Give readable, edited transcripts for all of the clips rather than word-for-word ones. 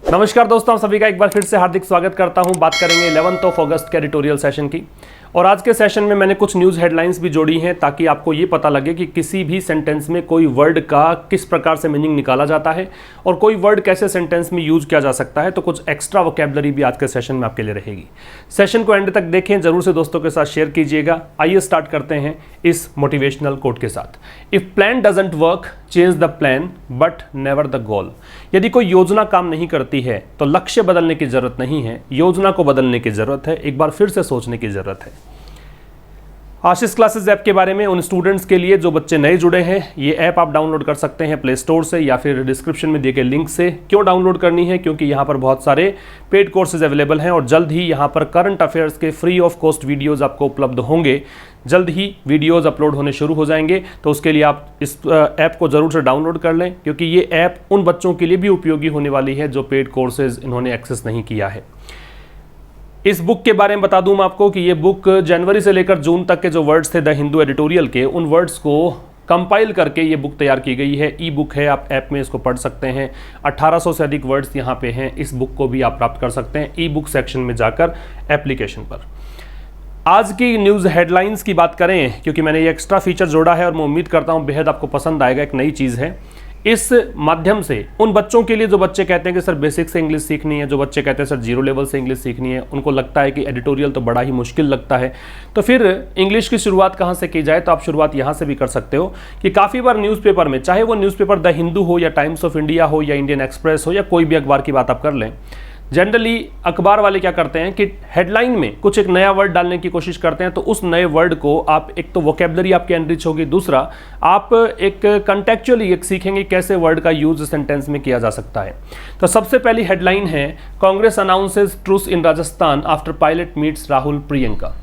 नमस्कार दोस्तों, आप सभी का एक बार फिर से हार्दिक स्वागत करता हूं। बात करेंगे 11 अगस्त के एडिटोरियल सेशन की। और आज के सेशन में मैंने कुछ न्यूज़ हेडलाइंस भी जोड़ी हैं ताकि आपको ये पता लगे कि किसी भी सेंटेंस में कोई वर्ड का किस प्रकार से मीनिंग निकाला जाता है और कोई वर्ड कैसे सेंटेंस में यूज किया जा सकता है। तो कुछ एक्स्ट्रा वोकैबुलरी भी आज के सेशन में आपके लिए रहेगी। सेशन को एंड तक देखें, जरूर से दोस्तों के साथ शेयर कीजिएगा। आइए स्टार्ट करते हैं इस मोटिवेशनल कोट के साथ। If plan doesn't work, change the plan but never the goal. यदि कोई योजना काम नहीं करती है तो लक्ष्य बदलने की जरूरत नहीं है, योजना को बदलने की जरूरत है। एक बार फिर से सोचने की जरूरत है। आशीष क्लासेस ऐप के बारे में उन स्टूडेंट्स के लिए जो बच्चे नए जुड़े हैं, ये ऐप आप डाउनलोड कर सकते हैं प्ले स्टोर से या फिर डिस्क्रिप्शन में दिए गए लिंक से। क्यों डाउनलोड करनी है? क्योंकि यहाँ पर बहुत सारे पेड कोर्सेज अवेलेबल हैं और जल्द ही यहाँ पर करंट अफेयर्स के फ्री ऑफ कॉस्ट वीडियोज़ आपको उपलब्ध होंगे। जल्द ही वीडियोज़ अपलोड होने शुरू हो जाएंगे, तो उसके लिए आप इस ऐप को ज़रूर से डाउनलोड कर लें, क्योंकि ये ऐप उन बच्चों के लिए भी उपयोगी होने वाली है जो पेड कोर्सेज इन्होंने एक्सेस नहीं किया है। इस बुक के बारे में बता दूं मैं आपको कि ये बुक जनवरी से लेकर जून तक के जो वर्ड्स थे द हिंदू एडिटोरियल के, उन वर्ड्स को कंपाइल करके ये बुक तैयार की गई है। ई बुक है, आप ऐप में इसको पढ़ सकते हैं। 1800 से अधिक वर्ड्स यहाँ पे हैं। इस बुक को भी आप प्राप्त कर सकते हैं ई बुक सेक्शन में जाकर एप्लीकेशन पर। आज की न्यूज़ हेडलाइंस की बात करें, क्योंकि मैंने ये एक्स्ट्रा फीचर जोड़ा है और मैं उम्मीद करता हूँ बेहद आपको पसंद आएगा। एक नई चीज़ है। इस माध्यम से उन बच्चों के लिए जो बच्चे कहते हैं कि सर बेसिक से इंग्लिश सीखनी है, जो बच्चे कहते हैं सर जीरो लेवल से इंग्लिश सीखनी है, उनको लगता है कि एडिटोरियल तो बड़ा ही मुश्किल लगता है, तो फिर इंग्लिश की शुरुआत कहाँ से की जाए? तो आप शुरुआत यहाँ से भी कर सकते हो कि काफ़ी बार न्यूज़पेपर में, चाहे वो न्यूज़पेपर द हिंदू हो या टाइम्स ऑफ इंडिया हो या इंडियन एक्सप्रेस हो या कोई भी अखबार की बात आप कर लें, जनरली अखबार वाले क्या करते हैं कि हेडलाइन में कुछ एक नया वर्ड डालने की कोशिश करते हैं। तो उस नए वर्ड को आप, एक तो वोकैबुलरी आपकी एनरिच होगी, दूसरा आप एक कंटेक्चुअली एक सीखेंगे कैसे वर्ड का यूज सेंटेंस में किया जा सकता है। तो सबसे पहली हेडलाइन है, Congress announces truce in Rajasthan after Pilot meets Rahul Priyanka.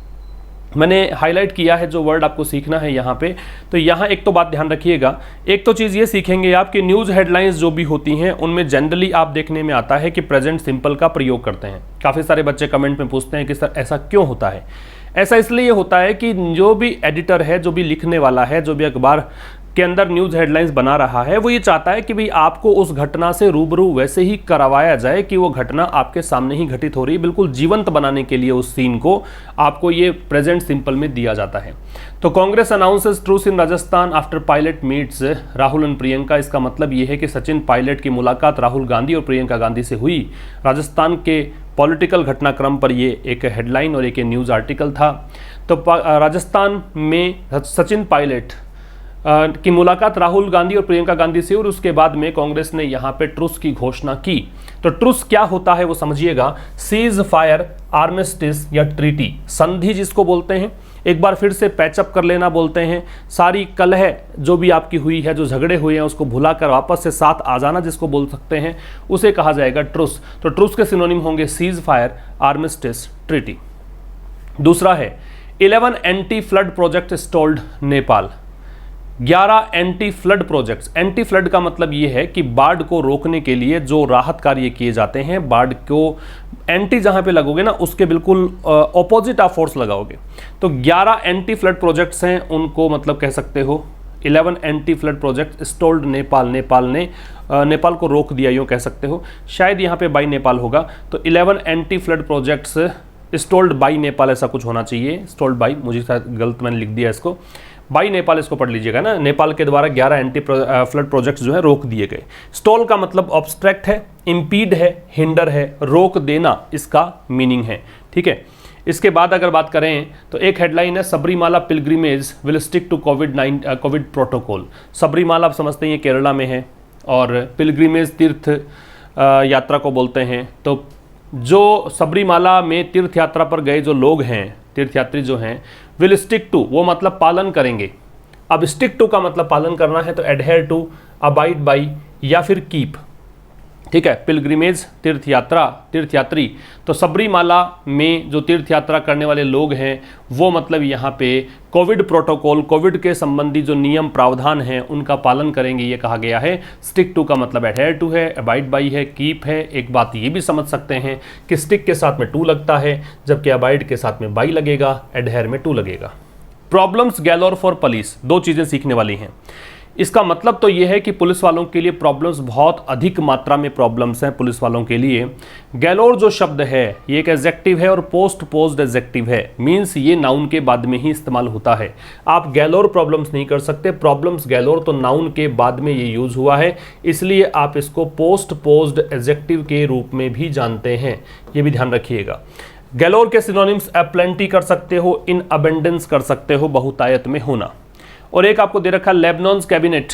मैंने हाईलाइट किया है जो वर्ड आपको सीखना है यहाँ पे। तो यहाँ एक तो बात ध्यान रखिएगा, एक तो चीज़ ये सीखेंगे आप कि न्यूज़ हेडलाइंस जो भी होती हैं उनमें जनरली आप देखने में आता है कि प्रेजेंट सिंपल का प्रयोग करते हैं। काफ़ी सारे बच्चे कमेंट में पूछते हैं कि सर ऐसा क्यों होता है? ऐसा इसलिए होता है कि जो भी एडिटर है, जो भी लिखने वाला है, जो भी अखबार के अंदर न्यूज़ हेडलाइंस बना रहा है, वो ये चाहता है कि भाई आपको उस घटना से रूबरू वैसे ही करवाया जाए कि वो घटना आपके सामने ही घटित हो रही है। बिल्कुल जीवंत बनाने के लिए उस सीन को आपको ये प्रेजेंट सिंपल में दिया जाता है। तो Congress announces truce in Rajasthan after Pilot meets Rahul and Priyanka. इसका मतलब ये है कि सचिन पायलट की मुलाकात राहुल गांधी और प्रियंका गांधी से हुई। राजस्थान के पॉलिटिकल घटनाक्रम पर ये एक हेडलाइन और एक न्यूज़ आर्टिकल था। तो राजस्थान में सचिन पायलट की मुलाकात राहुल गांधी और प्रियंका गांधी से, और उसके बाद में कांग्रेस ने यहाँ पे ट्रूस की घोषणा की। तो ट्रूस क्या होता है वो समझिएगा। सीज फायर, आर्मिस्टिस या ट्रीटी, संधि जिसको बोलते हैं, एक बार फिर से पैचअप कर लेना बोलते हैं। सारी कलह जो भी आपकी हुई है, जो झगड़े हुए हैं, उसको भुलाकर वापस से साथ आ जाना जिसको बोल सकते हैं, उसे कहा जाएगा ट्रूस। तो ट्रूस के सिनोनिम होंगे सीज फायर, आर्मिस्टिस, ट्रीटी। दूसरा है 11 anti flood project stalled Nepal. 11 anti flood projects. Anti flood का मतलब ये है कि बाढ़ को रोकने के लिए जो राहत कार्य किए जाते हैं, बाढ़ को एंटी जहां पे लगोगे ना, उसके बिल्कुल ऑपोजिट आप फोर्स लगाओगे। तो 11 एंटी फ्लड प्रोजेक्ट्स हैं, उनको मतलब कह सकते हो 11 anti flood project stalled Nepal. Nepal ने नेपाल को रोक दिया, यूँ कह सकते हो। शायद यहाँ पे बाई नेपाल होगा। तो 11 anti flood projects stalled by Nepal, ऐसा कुछ होना चाहिए। स्टॉल्ड बाई, मुझे गलत मैंने लिख दिया इसको, बाई नेपाल इसको पढ़ लीजिएगा ना। नेपाल के द्वारा 11 एंटी फ्लड प्रोजेक्ट्स जो है रोक दिए गए। स्टॉल का मतलब ऑब्स्ट्रैक्ट है, इम्पीड है, हिंडर है, रोक देना इसका मीनिंग है। ठीक है। इसके बाद अगर बात करें तो एक हेडलाइन है, Sabarimala pilgrimage will stick to COVID protocol. Sabarimala आप समझते हैं केरला में है, और पिलग्रिमेज तीर्थ यात्रा को बोलते हैं। तो जो सबरीमाला में तीर्थ यात्रा पर गए जो लोग हैं, तीर्थयात्री जो हैं, विल स्टिक टू, वो मतलब पालन करेंगे। अब स्टिक टू का मतलब पालन करना है, तो एडहेयर टू, अबाइड बाई या फिर कीप। ठीक है। पिलग्रिमेज तीर्थयात्री, तो सबरीमाला में जो तीर्थ यात्रा करने वाले लोग हैं वो मतलब यहाँ पे कोविड प्रोटोकॉल, कोविड के संबंधी जो नियम प्रावधान हैं उनका पालन करेंगे, ये कहा गया है। स्टिक टू का मतलब एडहेयर टू है, अबाइड बाई है, कीप है। एक बात ये भी समझ सकते हैं कि स्टिक के साथ में टू लगता है, जबकि अबाइड के साथ में बाई लगेगा, एडहेयर में टू लगेगा। प्रॉब्लम्स गैलोर फॉर पुलिस, दो चीज़ें सीखने वाली हैं। इसका मतलब तो ये है कि पुलिस वालों के लिए प्रॉब्लम्स, बहुत अधिक मात्रा में प्रॉब्लम्स हैं पुलिस वालों के लिए। गैलोर जो शब्द है ये एक एडजेक्टिव है और पोस्ट पोज्ड एडजेक्टिव है, मींस ये नाउन के बाद में ही इस्तेमाल होता है। आप गैलोर प्रॉब्लम्स नहीं कर सकते, प्रॉब्लम्स गैलोर तो नाउन के बाद में ये यूज हुआ है, इसलिए आप इसको पोस्ट पोज्ड एडजेक्टिव के रूप में भी जानते हैं, ये भी ध्यान रखिएगा। गैलोर के सिनोनिम्स एप्लेंटी कर सकते हो, इन अबेंडेंस कर सकते हो, बहुतायत में होना। और एक आपको दे रखा Lebanon's cabinet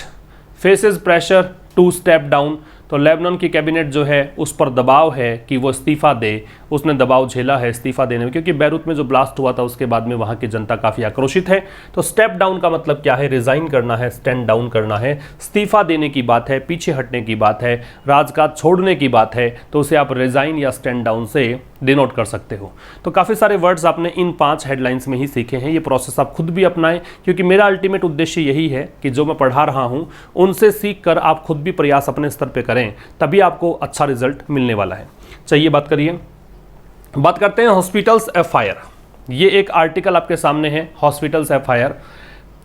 faces pressure to step down, तो लेबनान की कैबिनेट जो है उस पर दबाव है कि वो इस्तीफ़ा दे, उसने दबाव झेला है इस्तीफ़ा देने में, क्योंकि बैरूत में जो ब्लास्ट हुआ था उसके बाद में वहाँ की जनता काफ़ी आक्रोशित है। तो स्टेप डाउन का मतलब क्या है, रिज़ाइन करना है, स्टैंड डाउन करना है, इस्तीफ़ा देने की बात है, पीछे हटने की बात है, राजकाज छोड़ने की बात है, तो उसे आप रिज़ाइन या स्टैंड डाउन से डिनोट कर सकते हो। तो काफ़ी सारे वर्ड्स आपने इन 5 हेडलाइंस में ही सीखे हैं। ये प्रोसेस आप खुद भी अपनाएं, क्योंकि मेरा अल्टीमेट उद्देश्य यही है कि जो मैं पढ़ा रहा हूँ उनसे सीख कर आप खुद भी प्रयास अपने स्तर पे करें, तभी आपको अच्छा रिजल्ट मिलने वाला है। चलिए बात करते हैं हॉस्पिटल्स एफआईआर। ये एक आर्टिकल आपके सामने है, हॉस्पिटल्स एफआईआर।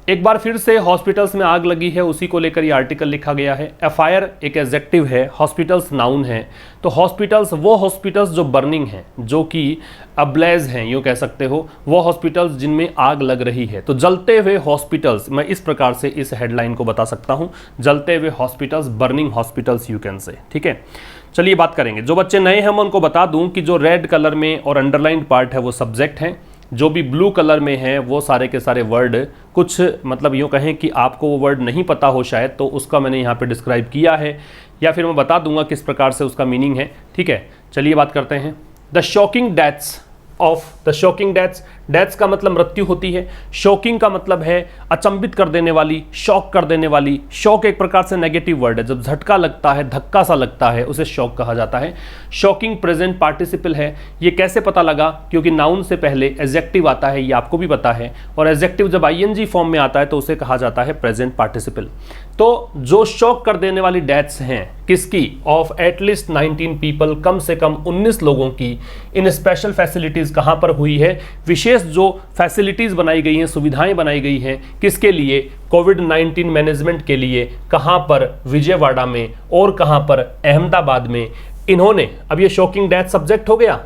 एक बार फिर से हॉस्पिटल्स में आग लगी है, उसी को लेकर ये आर्टिकल लिखा गया है। एफआईआर एक एडजेक्टिव है, हॉस्पिटल्स नाउन है। तो हॉस्पिटल्स वो हॉस्पिटल्स जो बर्निंग हैं, जो कि अब्लेज हैं, यूँ कह सकते हो, वो हॉस्पिटल्स जिनमें आग लग रही है। तो जलते हुए हॉस्पिटल्स, मैं इस प्रकार से इस हेडलाइन को बता सकता हूँ, जलते हुए hospitals, burning hospitals you can से। ठीक है, चलिए बात करेंगे। जो बच्चे नए हैं मैं उनको बता दूं कि जो रेड कलर में और अंडरलाइंड पार्ट है वो सब्जेक्ट हैं, जो भी ब्लू कलर में है वो सारे के सारे वर्ड, कुछ मतलब यूँ कहें कि आपको वो वर्ड नहीं पता हो शायद, तो उसका मैंने यहाँ पे डिस्क्राइब किया है, या फिर मैं बता दूंगा किस प्रकार से उसका मीनिंग है। ठीक है, चलिए बात करते हैं। The shocking deaths of, the shocking deaths, deaths का मतलब मृत्यु होती है, शॉकिंग का मतलब है अचंभित कर देने वाली, शॉक कर देने वाली। शॉक एक प्रकार से नेगेटिव वर्ड है, जब झटका लगता है, धक्का सा लगता है, उसे शॉक कहा जाता है। शॉकिंग प्रेजेंट पार्टिसिपल है। ये कैसे पता लगा, क्योंकि नाउन से पहले एडजेक्टिव आता है, ये आपको भी पता है, और एडजेक्टिव जब आईएनजी फॉर्म में आता है तो उसे कहा जाता है प्रेजेंट पार्टिसिपल। तो जो शॉक कर देने वाली डेथ्स हैं, किसकी, ऑफ एटलीस्ट 19 पीपल, कम से कम 19 लोगों की, इन स्पेशल फैसिलिटीज कहां पर हुई है, विशेष जो फैसिलिटीज बनाई गई हैं, सुविधाएं बनाई गई हैं, किसके लिए, कोविड-19 मैनेजमेंट के लिए। कहां पर, विजयवाड़ा में, और कहां पर, अहमदाबाद में। इन्होंने, अब ये शॉकिंग डेथ सब्जेक्ट हो गया,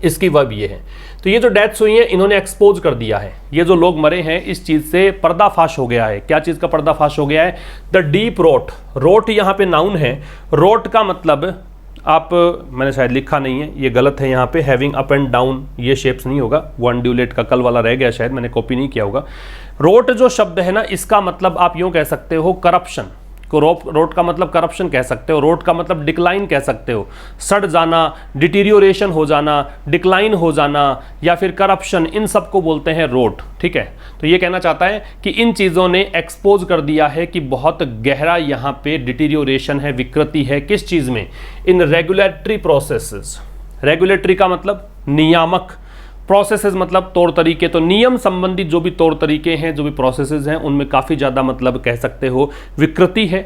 इसकी वर्ब ये है। तो ये जो डेथ्स हुई हैं इन्होंने एक्सपोज कर दिया है, ये जो लोग मरे हैं इस चीज से पर्दाफाश हो गया है। क्या चीज का पर्दाफाश हो गया है, द डीप रोट। रोट यहाँ पे नाउन है, रोट का मतलब आप, मैंने शायद लिखा नहीं है, ये गलत है यहाँ पे, हैविंग अप एंड डाउन, ये शेप्स नहीं होगा, वो अनड्यूलेट का कल वाला रह गया शायद, मैंने कॉपी नहीं किया होगा। रोट जो शब्द है ना, इसका मतलब आप यूँ कह सकते हो करप्शन को, रोट का मतलब करप्शन कह सकते हो, रोट का मतलब डिक्लाइन कह सकते हो, सड़ जाना, डिटीरियोरेशन हो जाना, डिक्लाइन हो जाना, या फिर करप्शन, इन सब को बोलते हैं रोट। ठीक है, तो ये कहना चाहता है कि इन चीज़ों ने एक्सपोज कर दिया है कि बहुत गहरा यहाँ पे डिटीरियोरेशन है, विकृति है, किस चीज़ में, इन रेगुलेटरी प्रोसेसेस। रेगुलेटरी का मतलब नियामक, प्रोसेसेस मतलब तौर तरीके, तो नियम संबंधी जो भी तौर तरीके हैं, जो भी प्रोसेसेस हैं, उनमें काफ़ी ज़्यादा मतलब कह सकते हो विकृति है।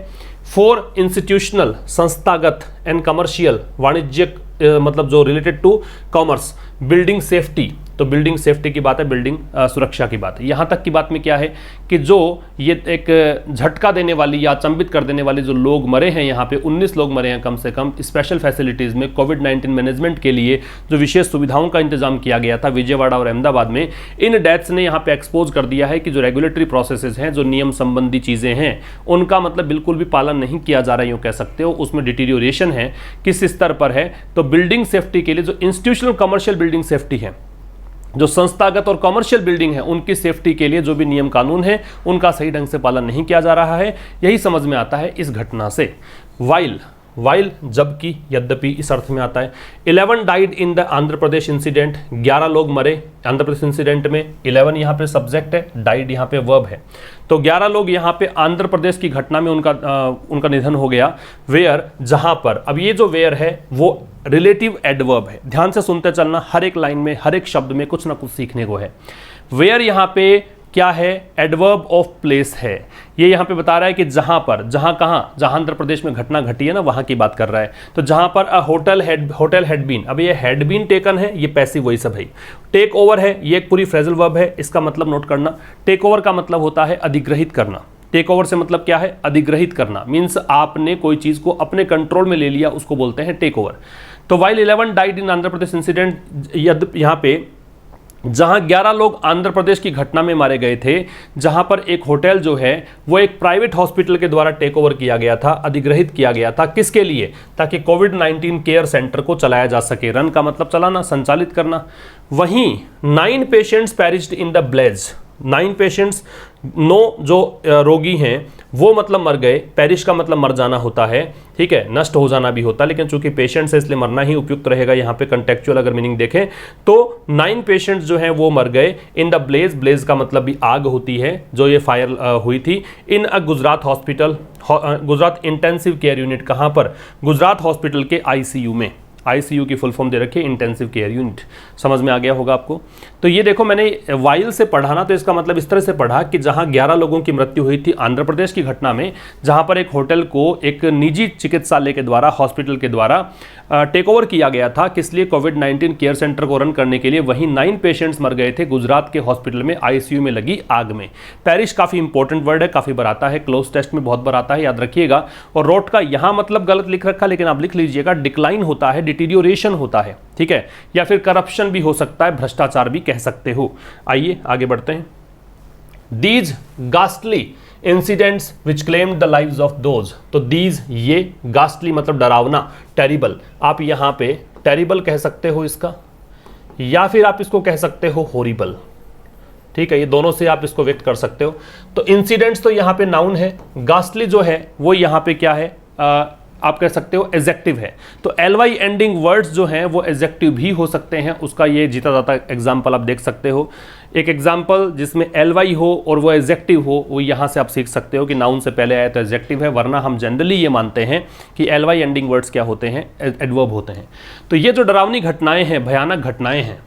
फॉर इंस्टीट्यूशनल, संस्थागत, एंड कमर्शियल, वाणिज्यिक, मतलब जो related to commerce, building safety, तो बिल्डिंग सेफ्टी की बात है, बिल्डिंग सुरक्षा की बात है। यहाँ तक की बात में क्या है कि जो ये एक झटका देने वाली या अचंभित कर देने वाले जो लोग मरे हैं, यहाँ पे 19 लोग मरे हैं कम से कम, स्पेशल फैसिलिटीज़ में कोविड-19 मैनेजमेंट के लिए जो विशेष सुविधाओं का इंतजाम किया गया था विजयवाड़ा और अहमदाबाद में, इन डेथ्स ने यहाँ पे एक्सपोज कर दिया है कि जो रेगुलेटरी प्रोसेसेस हैं, जो नियम संबंधी चीज़ें हैं, उनका मतलब बिल्कुल भी पालन नहीं किया जा रहा है, यूँ कह सकते हो, उसमें डिटीरियोरेशन है। किस स्तर पर है, तो बिल्डिंग सेफ्टी के लिए जो इंस्टीट्यूशनल कमर्शियल बिल्डिंग सेफ्टी है, जो संस्थागत और कमर्शियल बिल्डिंग है, उनकी सेफ्टी के लिए जो भी नियम कानून है उनका सही ढंग से पालन नहीं किया जा रहा है। यही समझ में आता है इस घटना से। वाइल जबकि, यद्यपि इस अर्थ में आता है। 11 died in the Andhra Pradesh incident, 11 लोग मरे आंध्र प्रदेश इंसिडेंट में। 11 यहाँ पे सब्जेक्ट है, डाइड यहाँ पे वर्ब है, तो 11 लोग यहाँ पे आंध्र प्रदेश की घटना में उनका निधन हो गया। वेयर, जहाँ पर, अब ये जो वेयर है वो रिलेटिव एडवर्ब है, ध्यान से सुनते चलना, हर एक लाइन में, हर एक शब्द में कुछ ना कुछ सीखने को है। वेयर यहाँ पे क्या है, एडवर्ब ऑफ प्लेस है। ये यहाँ पे बता रहा है कि जहाँ पर, जहाँ कहाँ, जहाँ आंध्र प्रदेश में घटना घटी है ना, वहाँ की बात कर रहा है। तो जहाँ पर अ होटल हैड बीन, अब ये हैड बीन टेकन है, ये पैसिव वही सब है। टेक ओवर है, ये एक पूरी फ्रेजल वर्ब है, इसका मतलब नोट करना। टेक ओवर का मतलब होता है अधिग्रहित करना, टेक ओवर से मतलब क्या है, अधिग्रहित करना, मीन्स आपने कोई चीज को अपने कंट्रोल में ले लिया, उसको बोलते हैं टेक ओवर। तो while 11 died in Andhra Pradesh incident, यहां पे जहां 11 लोग आंध्र प्रदेश की घटना में मारे गए थे, जहां पर एक होटल जो है वो एक प्राइवेट हॉस्पिटल के द्वारा टेक ओवर किया गया था, अधिग्रहित किया गया था। किसके लिए? ताकि कोविड-19 केयर सेंटर को चलाया जा सके। रन का मतलब चलाना, संचालित करना। वहीं 9 patients perished in the blaze, 9 patients, 9 जो रोगी हैं वो मतलब मर गए। पेरिश का मतलब मर जाना होता है, ठीक है, नष्ट हो जाना भी होता है, लेकिन चूंकि पेशेंट्स है इसलिए मरना ही उपयुक्त रहेगा यहाँ पे कंटेक्चुअल अगर मीनिंग देखें तो। 9 पेशेंट्स जो हैं वो मर गए इन द ब्लेज, ब्लेज का मतलब भी आग होती है जो ये फायर हुई थी। In a Gujarat hospital, Gujarat intensive care unit, कहाँ पर? गुजरात हॉस्पिटल के आईसीयू में। आईसीयू की फुल फॉर्म दे रखी है इंटेंसिव केयर यूनिट, समझ में आ गया होगा आपको। तो ये देखो मैंने वाइल से पढ़ा ना, तो इसका मतलब इस तरह से पढ़ा कि जहां 11 लोगों की मृत्यु हुई थी आंध्र प्रदेश की घटना में, जहां पर एक होटल को एक निजी चिकित्सालय के द्वारा, हॉस्पिटल के द्वारा टेक ओवर किया गया था, किस लिए? कोविड-19 केयर सेंटर को रन करने के लिए। वहीं 9 पेशेंट्स मर गए थे गुजरात के हॉस्पिटल में आईसीयू में लगी आग में। पेरिश काफी इंपॉर्टेंट वर्ड है, काफी बार आता है, क्लोज टेस्ट में बहुत बार आता है, याद रखिएगा। और रोट का यहां मतलब गलत लिख रखा, लेकिन आप लिख लीजिएगा, डिक्लाइन होता है, डिटीरियोरेशन होता है, ठीक है, या फिर करप्शन भी हो सकता है, भ्रष्टाचार भी कह सकते हो। आइए आगे बढ़ते हैं। These ghastly incidents which claimed the lives of those, तो दीज, ये, गास्टली मतलब डरावना, टेरिबल, आप यहां पे टेरिबल कह सकते हो इसका, या फिर आप इसको कह सकते हो हॉरिबल, ठीक है, ये दोनों से आप इसको व्यक्त कर सकते हो। तो इंसिडेंट्स तो यहां पे नाउन है, गास्टली जो है वो यहां पे क्या है, आप कह सकते हो एडजेक्टिव है। तो एलवाई एंडिंग वर्ड्स जो हैं वो एडजेक्टिव भी हो सकते हैं, उसका ये जीता जाता एग्जाम्पल आप देख सकते हो। एक एग्जाम्पल जिसमें एलवाई हो और वो एडजेक्टिव हो, वो यहाँ से आप सीख सकते हो कि नाउन से पहले आया तो एडजेक्टिव है, वरना हम जनरली ये मानते हैं कि एलवाई एंडिंग वर्ड्स क्या होते हैं, एडवर्ब होते हैं। तो ये जो डरावनी घटनाएं हैं, भयानक घटनाएं हैं,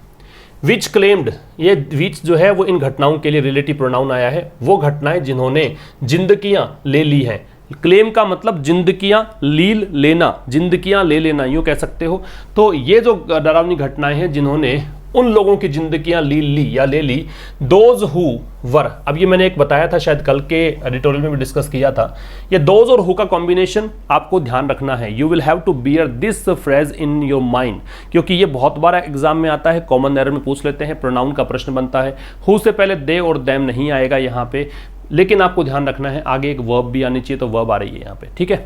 विच क्लेम्ड, ये विच जो है वो इन घटनाओं के लिए रिलेटिव प्रोनाउन आया है, वो घटनाएं जिन्होंने जिंदगियां ले ली हैं। क्लेम का मतलब जिंदगियां लील लेना, जिंदगियां ले लेना यूं कह सकते हो। तो ये जो डरावनी घटनाएं हैं जिन्होंने उन लोगों की जिंदगियां ली या ले ली, दोज हु वर, अब ये मैंने एक बताया था शायद कल के एडिटोरियल में भी डिस्कस किया था, ये दोज और हु का कॉम्बिनेशन आपको ध्यान रखना है। You will have to bear this phrase in your mind, क्योंकि ये बहुत बार एग्जाम में आता है, कॉमन एरर में पूछ लेते हैं, प्रोनाउन का प्रश्न बनता है। हु से पहले दे और देम नहीं आएगा यहाँ पे, लेकिन आपको ध्यान रखना है आगे एक वर्ब भी आनी चाहिए, तो वर्ब आ रही है यहाँ पे, ठीक है।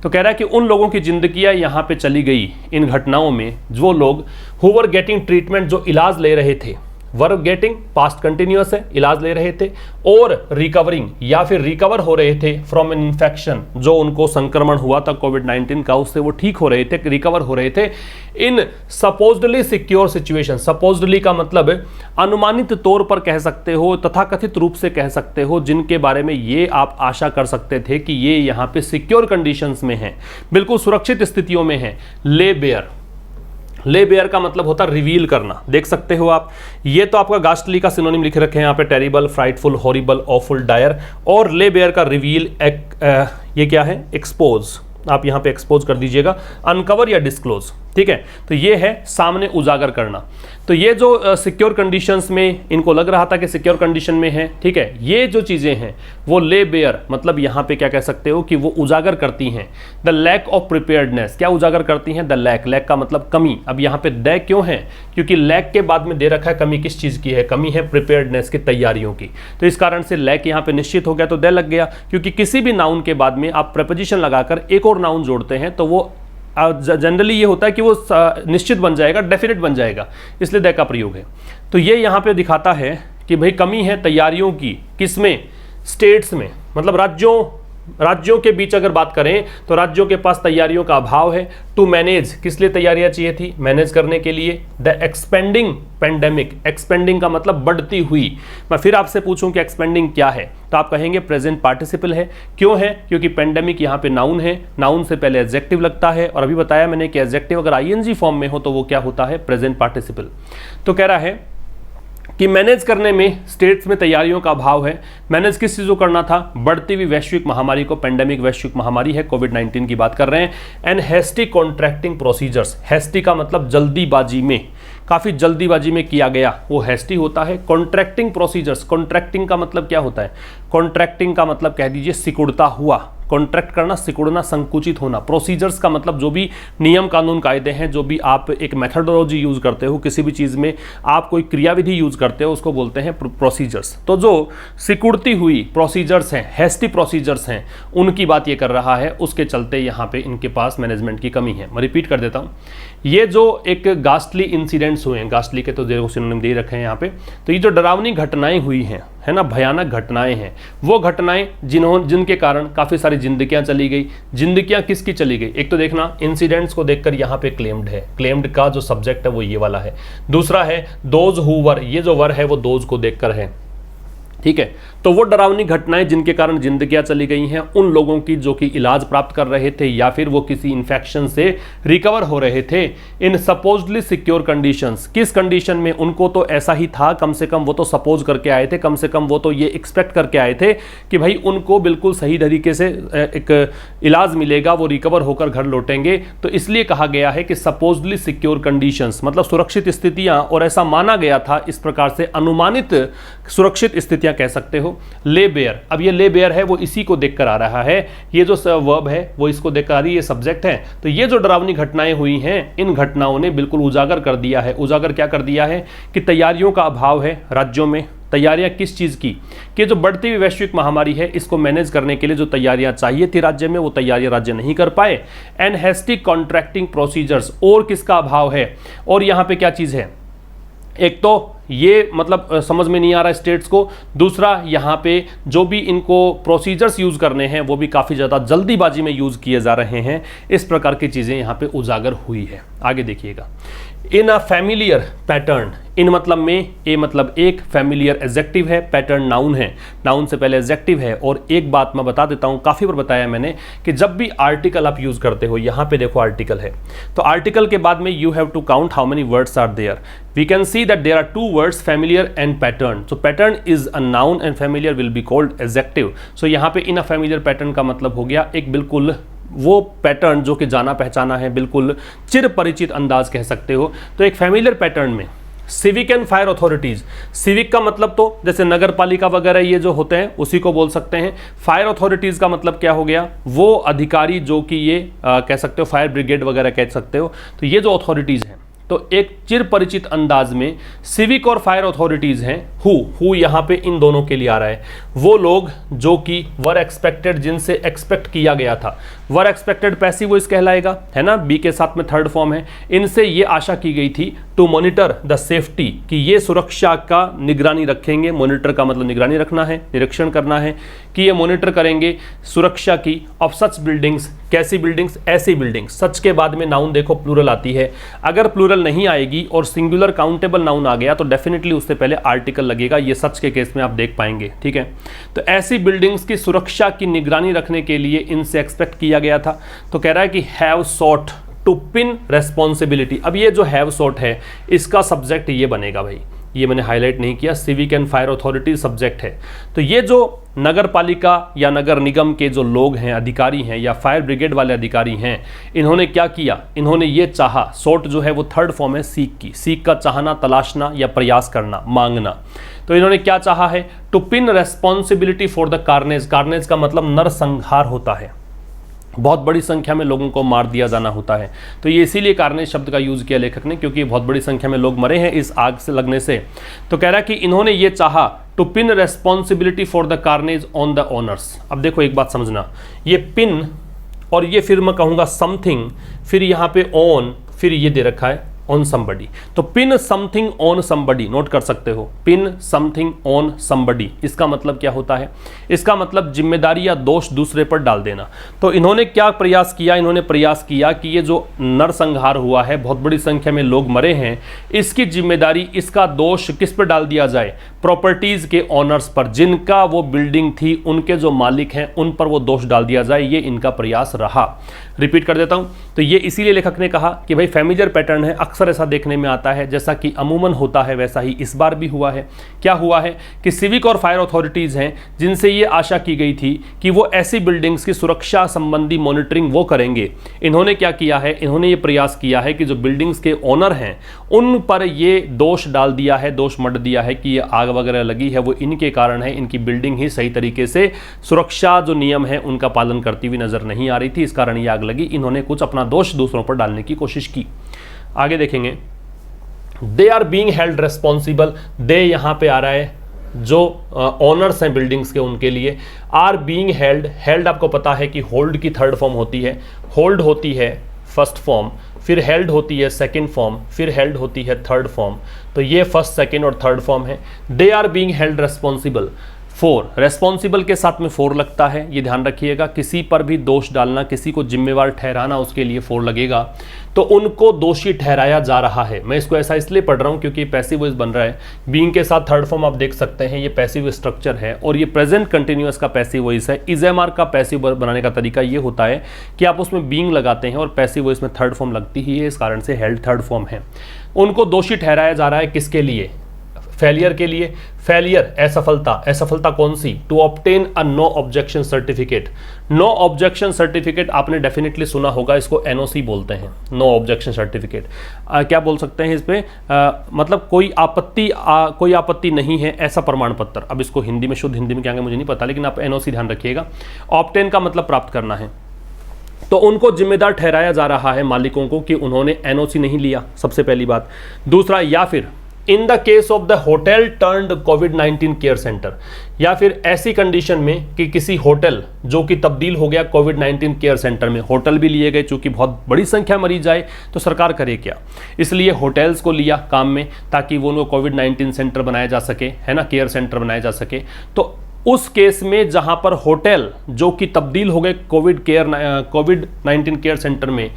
तो कह रहा है कि उन लोगों की जिंदगियां यहाँ पे चली गई इन घटनाओं में, जो लोग हु वर गेटिंग ट्रीटमेंट, जो इलाज ले रहे थे, वर गेटिंग पास्ट कंटिन्यूअस है, इलाज ले रहे थे, और रिकवरिंग या फिर रिकवर हो रहे थे फ्रॉम एन इन्फेक्शन, जो उनको संक्रमण हुआ था कोविड-19 का, उससे वो ठीक हो रहे थे, रिकवर हो रहे थे इन सपोज्डली सिक्योर सिचुएशन। सपोज्डली का मतलब अनुमानित तौर पर कह सकते हो, तथाकथित रूप से कह सकते हो, जिनके बारे में ये आप आशा कर सकते थे कि ये यहाँ पे सिक्योर कंडीशंस में हैं, बिल्कुल सुरक्षित स्थितियों में हैं। ले बेयर, ले बेयर का मतलब होता है रिवील करना, देख सकते हो आप। ये तो आपका गास्टली का सिनोनिम लिख रखे हैं यहाँ पे, terrible, frightful, horrible, awful, dire, और ले बेयर का रिवील, ये क्या है, एक्सपोज, आप यहाँ पे एक्सपोज कर दीजिएगा, अनकवर या डिस्क्लोज, ठीक है। तो ये है सामने उजागर करना। तो ये जो सिक्योर कंडीशंस में इनको लग रहा था कि सिक्योर कंडीशन में है, ठीक है, ये जो चीज़ें हैं वो ले बेयर मतलब यहाँ पे क्या कह सकते हो कि वो उजागर करती हैं द लैक ऑफ प्रिपेयर्डनेस। क्या उजागर करती हैं? द लैक, लैक का मतलब कमी। अब यहाँ पे द क्यों है? क्योंकि लैक के बाद में दे रखा है कमी किस चीज़ की है, कमी है प्रिपेयर्डनेस की, तैयारियों की। तो इस कारण से लैक यहाँ पे निश्चित हो गया, तो द लग गया, क्योंकि किसी भी नाउन के बाद में आप प्रेपोजिशन लगाकर एक और नाउन जोड़ते हैं तो वो जनरली ये होता है कि वो निश्चित बन जाएगा, डेफिनेट बन जाएगा, इसलिए द का प्रयोग है। तो ये यहाँ पे दिखाता है कि भाई कमी है तैयारियों की, किसमें? स्टेट्स में, मतलब राज्यों के बीच अगर बात करें तो राज्यों के पास तैयारियों का अभाव है। टू मैनेज, किस लिए तैयारियां चाहिए थी? मैनेज करने के लिए। द एक्सपेंडिंग पेंडेमिक, एक्सपेंडिंग का मतलब बढ़ती हुई। मैं फिर आपसे पूछूं कि एक्सपेंडिंग क्या है, तो आप कहेंगे प्रेजेंट पार्टिसिपल है। क्यों है? क्योंकि पेंडेमिक यहाँ पे नाउन है, नाउन से पहले एडजेक्टिव लगता है, और अभी बताया मैंने कि एडजेक्टिव अगर आईएनजी फॉर्म में हो तो वो क्या होता है? Present participle. तो कह रहा है कि मैनेज करने में स्टेट्स में तैयारियों का अभाव है। मैनेज किस चीज़ को करना था? बढ़ती हुई वैश्विक महामारी को, पेंडेमिक वैश्विक महामारी है, कोविड-19 की बात कर रहे हैं। And hasty contracting procedures, hasty का मतलब जल्दीबाजी में, काफ़ी जल्दीबाजी में किया गया वो हैस्टी होता है। कॉन्ट्रैक्टिंग प्रोसीजर्स, कॉन्ट्रैक्टिंग का मतलब क्या होता है? कॉन्ट्रैक्टिंग का मतलब कह दीजिए सिकुड़ता हुआ, कॉन्ट्रैक्ट करना, सिकुड़ना, संकुचित होना। प्रोसीजर्स का मतलब जो भी नियम कानून कायदे हैं, जो भी आप एक मेथडोलॉजी यूज़ करते हो, किसी भी चीज़ में आप कोई क्रियाविधि यूज़ करते हो, उसको बोलते हैं प्रोसीजर्स। तो जो सिकुड़ती हुई प्रोसीजर्स हैं, हैस्टी प्रोसीजर्स हैं, उनकी बात ये कर रहा है। उसके चलते यहाँ पे इनके पास मैनेजमेंट की कमी है। मैं रिपीट कर देता हूँ, ये जो एक गास्टली इंसिडेंट्स हुए हैं, गास्टली के तो देखो सिनोनिम दे रखे हैं यहाँ पे, तो ये जो डरावनी घटनाएं हुई हैं, है ना, भयानक घटनाएं हैं, वो घटनाएं जिनके कारण काफ़ी सारी जिंदगियां चली गई। जिंदगियां किसकी चली गई? एक तो देखना इंसिडेंट्स को देखकर यहाँ पे क्लेम्ड है, क्लेम्ड का जो सब्जेक्ट है वो ये वाला है। दूसरा है दोज हु वर, ये जो वर है वो दोज को देखकर है, ठीक है। तो वो डरावनी घटनाएं जिनके कारण जिंदगियां चली गई हैं, उन लोगों की जो कि इलाज प्राप्त कर रहे थे या फिर वो किसी इन्फेक्शन से रिकवर हो रहे थे इन सपोजली सिक्योर कंडीशंस। किस कंडीशन में? उनको तो ऐसा ही था, कम से कम वो तो सपोज करके आए थे, कम से कम वो तो ये एक्सपेक्ट करके आए थे कि भाई उनको बिल्कुल सही तरीके से एक इलाज मिलेगा, वो रिकवर होकर घर लौटेंगे। तो इसलिए कहा गया है कि सपोजली सिक्योर कंडीशंस, मतलब सुरक्षित स्थितियां, और ऐसा माना गया था, इस प्रकार से अनुमानित सुरक्षित स्थितियां कह सकते हो। ले बेयर, अब ये ले बेयर है वो इसी को देखकर आ रहा है, ये जो वर्ब है वो इसको देखकर आ रही है, ये सब्जेक्ट है। तो ये जो डरावनी घटनाएं हुई हैं, इन घटनाओं ने बिल्कुल उजागर कर दिया है। उजागर क्या कर दिया है? कि तैयारियों का अभाव है राज्यों में। तैयारियां किस चीज़ की? कि जो बढ़ती हुई वैश्विक महामारी है, इसको मैनेज करने के लिए जो तैयारियां चाहिए थी राज्य में, वो तैयारियां राज्य नहीं कर पाए। एंड हैस्टी कॉन्ट्रैक्टिंग प्रोसीजर्स, और किसका अभाव है? और यहाँ पे क्या चीज़ है? एक तो ये मतलब समझ में नहीं आ रहा है स्टेट्स को। दूसरा, यहाँ पे जो भी इनको प्रोसीजर्स यूज़ करने हैं वो भी काफ़ी ज़्यादा जल्दीबाजी में यूज़ किए जा रहे हैं। इस प्रकार की चीज़ें यहाँ पे उजागर हुई है। आगे देखिएगा, इन अ फैमिलियर पैटर्न, इन मतलब में, ए मतलब एक, फैमिलियर एडजेक्टिव है, पैटर्न नाउन है, नाउन से पहले एडजेक्टिव है। और एक बात मैं बता देता हूँ, काफ़ी बार बताया मैंने कि जब भी आर्टिकल आप यूज़ करते हो, यहाँ पे देखो आर्टिकल है, तो आर्टिकल के बाद में you have to count how many words are there. We can see that there are two words, familiar and pattern. So pattern is a noun and familiar will be called adjective. सो यहाँ पे इन अ familiar pattern का मतलब हो गया एक बिल्कुल वो पैटर्न जो कि जाना पहचाना है, बिल्कुल चिर परिचित अंदाज कह सकते हो। तो एक फैमिलियर पैटर्न में civic and fire authorities, civic का मतलब तो जैसे नगर पालिका वगैरह ये जो होते हैं उसी को बोल सकते हैं। फायर अथॉरिटीज़ का मतलब क्या हो गया? वो अधिकारी जो कि ये कह सकते हो फायर ब्रिगेड वगैरह कह सकते हो। तो ये जो अथॉरिटीज़ हैं, तो एक चिर परिचित अंदाज में सिविक और फायर अथॉरिटीज़ हैं। हु यहाँ पे इन दोनों के लिए आ रहा है। वो लोग जो कि वर एक्सपेक्टेड, जिनसे एक्सपेक्ट किया गया था। वर एक्सपेक्टेड पैसिव वॉइस कहलाएगा, है ना, बी के साथ में थर्ड फॉर्म है। इनसे ये आशा की गई थी टू मॉनिटर द सेफ्टी, कि ये सुरक्षा का निगरानी रखेंगे। मॉनिटर का मतलब निगरानी रखना है, निरीक्षण करना है, कि ये मॉनिटर करेंगे सुरक्षा की ऑफ सच बिल्डिंग्स। कैसी बिल्डिंग्स? ऐसी बिल्डिंग्स। सच के बाद में नाउन देखो प्लूरल आती है। अगर प्लूरल नहीं आएगी और सिंगुलर काउंटेबल नाउन आ गया तो डेफिनेटली उससे पहले आर्टिकल लगेगा। ये सच के केस में आप देख पाएंगे, ठीक है। तो ऐसी बिल्डिंग्स की सुरक्षा की निगरानी रखने के लिए इनसे एक्सपेक्ट किया गया था। तो कह रहा है कि have sought to pin responsibility. अब ये जो हैव सॉट है, इसका सब्जेक्ट ये बनेगा भाई, ये मैंने हाईलाइट नहीं किया, civic and fire authority subject है। तो ये जो नगर पालिका या नगर निगम के जो लोग हैं, अधिकारी हैं, या फायर ब्रिगेड वाले अधिकारी हैं, इन्होंने क्या किया? इन्होंने ये चाहा, सॉट जो है वो थर्ड फॉर्म है सीक की। सीक का चाहना, तलाशना या प्रयास करना, मांगना। तो इन्होंने क्या चाहा है? To pin responsibility for the carnage. Carnage का मतलब नरसंहार होता है, बहुत बड़ी संख्या में लोगों को मार दिया जाना होता है। तो ये इसीलिए कार्नेज शब्द का यूज़ किया लेखक ने, क्योंकि बहुत बड़ी संख्या में लोग मरे हैं इस आग से लगने से। तो कह रहा है कि इन्होंने ये चाहा to pin responsibility for the carnage on the owners. अब देखो एक बात समझना, ये पिन और ये फिर मैं कहूँगा समथिंग, फिर यहाँ पे ऑन, फिर ये दे रखा है ऑन समबडी। तो pin something on somebody, note कर सकते हो, पिन समथिंग ऑन समबडी। इसका मतलब क्या होता है? इसका मतलब जिम्मेदारी या दोष दूसरे पर डाल देना। तो इन्होंने क्या प्रयास किया? इन्होंने प्रयास किया कि ये जो नरसंहार हुआ है, बहुत बड़ी संख्या में लोग मरे हैं, इसकी जिम्मेदारी, इसका दोष किस पर डाल दिया जाए? प्रॉपर्टीज के ऑनर्स पर, जिनका वो बिल्डिंग थी, उनके जो मालिक हैं, उन पर वो दोष डाल दिया जाए। ये इनका प्रयास रहा। रिपीट कर देता हूं। तो ये इसीलिए लेखक ने कहा कि भाई फैमिलियर पैटर्न है, अक्सर ऐसा देखने में आता है, जैसा कि अमूमन होता है वैसा ही इस बार भी हुआ है। क्या हुआ है कि सिविक और फायर अथॉरिटीज़ हैं जिनसे ये आशा की गई थी कि वो ऐसी बिल्डिंग्स की सुरक्षा संबंधी मॉनिटरिंग वो करेंगे, इन्होंने क्या किया है, इन्होंने ये प्रयास किया है कि जो बिल्डिंग्स के ओनर हैं उन पर ये दोष डाल दिया है, दोष मढ़ दिया है कि ये आग वगैरह लगी है वो इनके कारण है, इनकी बिल्डिंग ही सही तरीके से सुरक्षा जो नियम है उनका पालन करती हुई नजर नहीं आ रही थी, इस कारण ये आग लगी। इन्होंने कुछ अपना दोष दूसरों पर डालने की कोशिश की। आगे देखेंगे, they are being held responsible, they यहां पे आ रहा है जो ओनर्स हैं बिल्डिंग्स के, उनके लिए आर बीइंग हेल्ड, हेल्ड आपको पता है कि होल्ड की थर्ड फॉर्म होती है, होल्ड होती है फर्स्ट फॉर्म, फिर हेल्ड होती है सेकंड फॉर्म, फिर हेल्ड होती है थर्ड फॉर्म, तो ये फर्स्ट सेकंड और थर्ड फॉर्म है। They are being held responsible, for, responsible के साथ में फोर लगता है, ये ध्यान रखिएगा। किसी पर भी दोष डालना, किसी को जिम्मेवार ठहराना, उसके लिए फोर लगेगा, तो उनको दोषी ठहराया जा रहा है। मैं इसको ऐसा इसलिए पढ़ रहा हूं क्योंकि पैसिव वॉइस बन रहा है, बीइंग के साथ थर्ड फॉर्म आप देख सकते हैं, ये पैसिव स्ट्रक्चर है और ये प्रेजेंट कंटिन्यूअस का पैसिव वॉइस है। इजएमआर का पैसिव बनाने का तरीका ये होता है कि आप उसमें बीइंग लगाते हैं और पैसिव वॉइस में थर्ड फॉर्म लगती ही है, इस कारण से हेल्ड थर्ड फॉर्म है। उनको दोषी ठहराया जा रहा है किसके लिए, फेलियर के लिए। फेलियर, असफलता, असफलता कौन सी, to obtain a no objection certificate. No objection certificate आपने डेफिनेटली सुना होगा, इसको एनओसी बोलते हैं, नो ऑब्जेक्शन सर्टिफिकेट। क्या बोल सकते हैं इस पे, मतलब कोई आपत्ति नहीं है ऐसा प्रमाण पत्र। अब इसको हिंदी में, शुद्ध हिंदी में क्या है मुझे नहीं पता, लेकिन आप एनओसी ध्यान रखिएगा। ऑब्टेन का मतलब प्राप्त करना है, तो उनको जिम्मेदार ठहराया जा रहा है मालिकों को कि उन्होंने एनओसी नहीं लिया, सबसे पहली बात। दूसरा, या फिर in the case of the hotel turned covid care centre, या फिर ऐसी कंडीशन में कि किसी होटल जो कि तब्दील हो गया कोविड-19 केयर सेंटर में, होटल भी लिए गए, चूंकि बहुत बड़ी संख्या मरीज आए तो सरकार करे क्या, इसलिए होटल्स को लिया काम में ताकि वो उनको कोविड-19 सेंटर बनाया जा सके, है ना, केयर सेंटर बनाया जा सके। तो उस केस में जहां पर होटल जो कि तब्दील हो गए कोविड-19 केयर सेंटर में,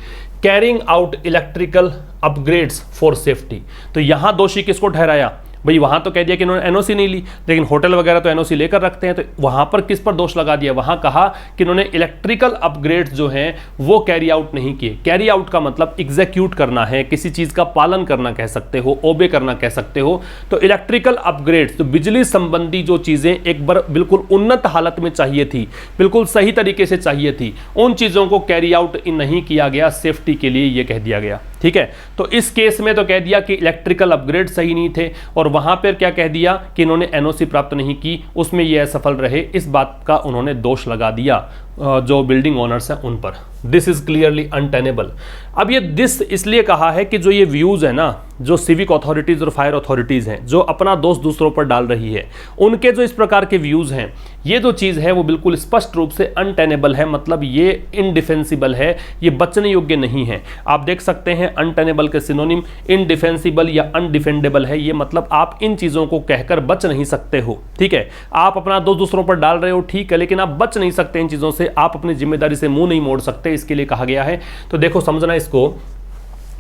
carrying out electrical upgrades for safety, तो यहां दोषी किसको ठहराया, भाई वहां तो कह दिया कि इन्होंने एनओसी नहीं ली, लेकिन होटल वगैरह तो एनओसी लेकर रखते हैं, तो वहां पर किस पर दोष लगा दिया, वहां कहा कि इन्होंने इलेक्ट्रिकल अपग्रेड्स जो हैं वो कैरी आउट नहीं किए। कैरी आउट का मतलब एग्जीक्यूट करना है, किसी चीज का पालन करना कह सकते हो, ओबे करना कह सकते हो। तो इलेक्ट्रिकल अपग्रेड्स, तो बिजली संबंधी जो चीजें एक बार बिल्कुल उन्नत हालत में चाहिए थी, बिल्कुल सही तरीके से चाहिए थी, उन चीजों को कैरी आउट नहीं किया गया, सेफ्टी के लिए ये कह दिया गया। ठीक है, तो इस केस में तो कह दिया कि इलेक्ट्रिकल अपग्रेड सही नहीं थे, और वहां पर क्या कह दिया कि इन्होंने एनओसी प्राप्त नहीं की, उसमें ये असफल रहे, इस बात का उन्होंने दोष लगा दिया जो बिल्डिंग ओनर्स हैं उन पर। This is clearly untenable. अब ये दिस इसलिए कहा है कि जो ये व्यूज है ना, जो सिविक अथॉरिटीज और फायर अथॉरिटीज हैं जो अपना दोष दूसरों पर डाल रही है, उनके जो इस प्रकार के व्यूज हैं, ये जो चीज है वो बिल्कुल स्पष्ट रूप से अनटेनेबल है, मतलब ये इनडिफेंसिबल है, ये बचने योग्य नहीं है। आप देख सकते हैं अनटेनेबल के सिनोनिम इनडिफेंसिबल या अनडिफेंडेबल है, ये मतलब आप इन चीजों को कहकर बच नहीं सकते हो। ठीक है, आप अपना दोष दूसरों पर डाल रहे हो, ठीक है, लेकिन आप बच नहीं सकते इन चीजों से, आप अपनी जिम्मेदारी से मुंह नहीं मोड़ सकते, इसके लिए कहा गया है। तो देखो समझना इसको,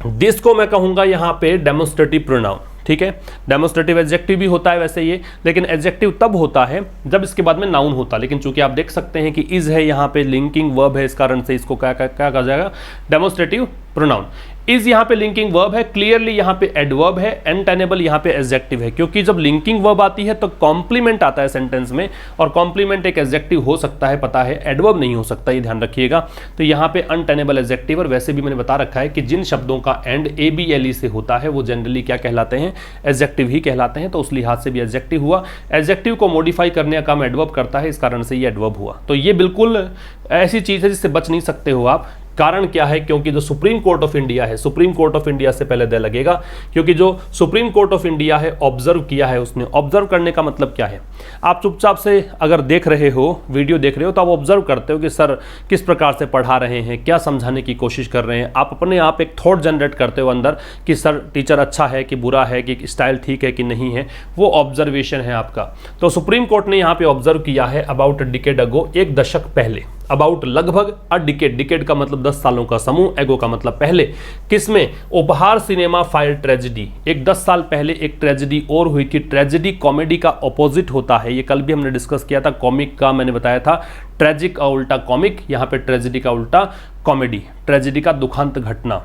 दिस को मैं कहूंगा यहां पे डेमोन्स्ट्रेटिव प्रोनाउन। ठीक है, डेमोन्स्ट्रेटिव एडजेक्टिव भी होता है वैसे ये, लेकिन एडजेक्टिव तब होता है जब इसके बाद में नाउन होता, लेकिन चूंकि आप देख सकते हैं कि इज है, यहां पे लिंकिंग वर्ब है, इस कारण से इसको क्या कहा जाएगा, डेमोन्स्ट्रेटिव प्रोनाउन। इज यहां पे लिंकिंग वर्ब है, क्लियरली यहां पे एडवर्ब है, अनटेनेबल यहां पे एडजेक्टिव है, क्योंकि जब लिंकिंग वर्ब आती है तो कॉम्प्लीमेंट आता है सेंटेंस में, और कॉम्प्लीमेंट एक एडजेक्टिव हो सकता है, पता है, एडवर्ब नहीं हो सकता, ये ध्यान रखिएगा। तो यहां पे अनटेनेबल एडजेक्टिव, और वैसे भी मैंने बता रखा है कि जिन शब्दों का एंड ABLE से होता है वो जनरली क्या कहलाते हैं, एडजेक्टिव ही कहलाते हैं, तो उस लिहाज से भी एडजेक्टिव हुआ। एडजेक्टिव को मॉडिफाई करने का काम एडवर्ब करता है, इस कारण से ये एडवर्ब हुआ। तो ये बिल्कुल ऐसी चीज है जिससे बच नहीं सकते हो आप। कारण क्या है, क्योंकि जो सुप्रीम कोर्ट ऑफ इंडिया है, सुप्रीम कोर्ट ऑफ इंडिया से पहले दे लगेगा, क्योंकि जो सुप्रीम कोर्ट ऑफ इंडिया है ऑब्जर्व किया है उसने। ऑब्जर्व करने का मतलब क्या है, आप चुपचाप से अगर देख रहे हो, वीडियो देख रहे हो, तो आप ऑब्जर्व करते हो कि सर किस प्रकार से पढ़ा रहे हैं, क्या समझाने की कोशिश कर रहे हैं, आप अपने आप एक थॉट जनरेट करते हो अंदर कि सर टीचर अच्छा है कि बुरा है, कि स्टाइल ठीक है कि नहीं है, वो ऑब्जर्वेशन है आपका। तो सुप्रीम कोर्ट ने यहाँ पे ऑब्जर्व किया है अबाउट अ डिकेड अगो, एक दशक पहले, अबाउट लगभग, अ डिकेड, डिकेड का मतलब 10 सालों का समूह, एगो का मतलब पहले, किसमें, उपहार सिनेमा फायर ट्रेजेडी, एक 10 साल पहले एक ट्रेजेडी और हुई थी। ट्रेजेडी कॉमेडी का ऑपोजिट होता है, ये कल भी हमने डिस्कस किया था, कॉमिक का मैंने बताया था, ट्रेजिक का उल्टा कॉमिक, यहाँ पे ट्रेजेडी का उल्टा कॉमेडी, ट्रेजेडी का दुखांत घटना।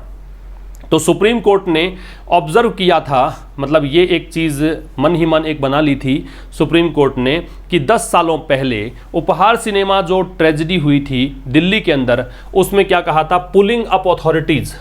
तो सुप्रीम कोर्ट ने ऑब्जर्व किया था, मतलब ये एक चीज़ मन ही मन एक बना ली थी सुप्रीम कोर्ट ने कि 10 सालों पहले उपहार सिनेमा जो ट्रेजेडी हुई थी दिल्ली के अंदर, उसमें क्या कहा था, pulling up authorities.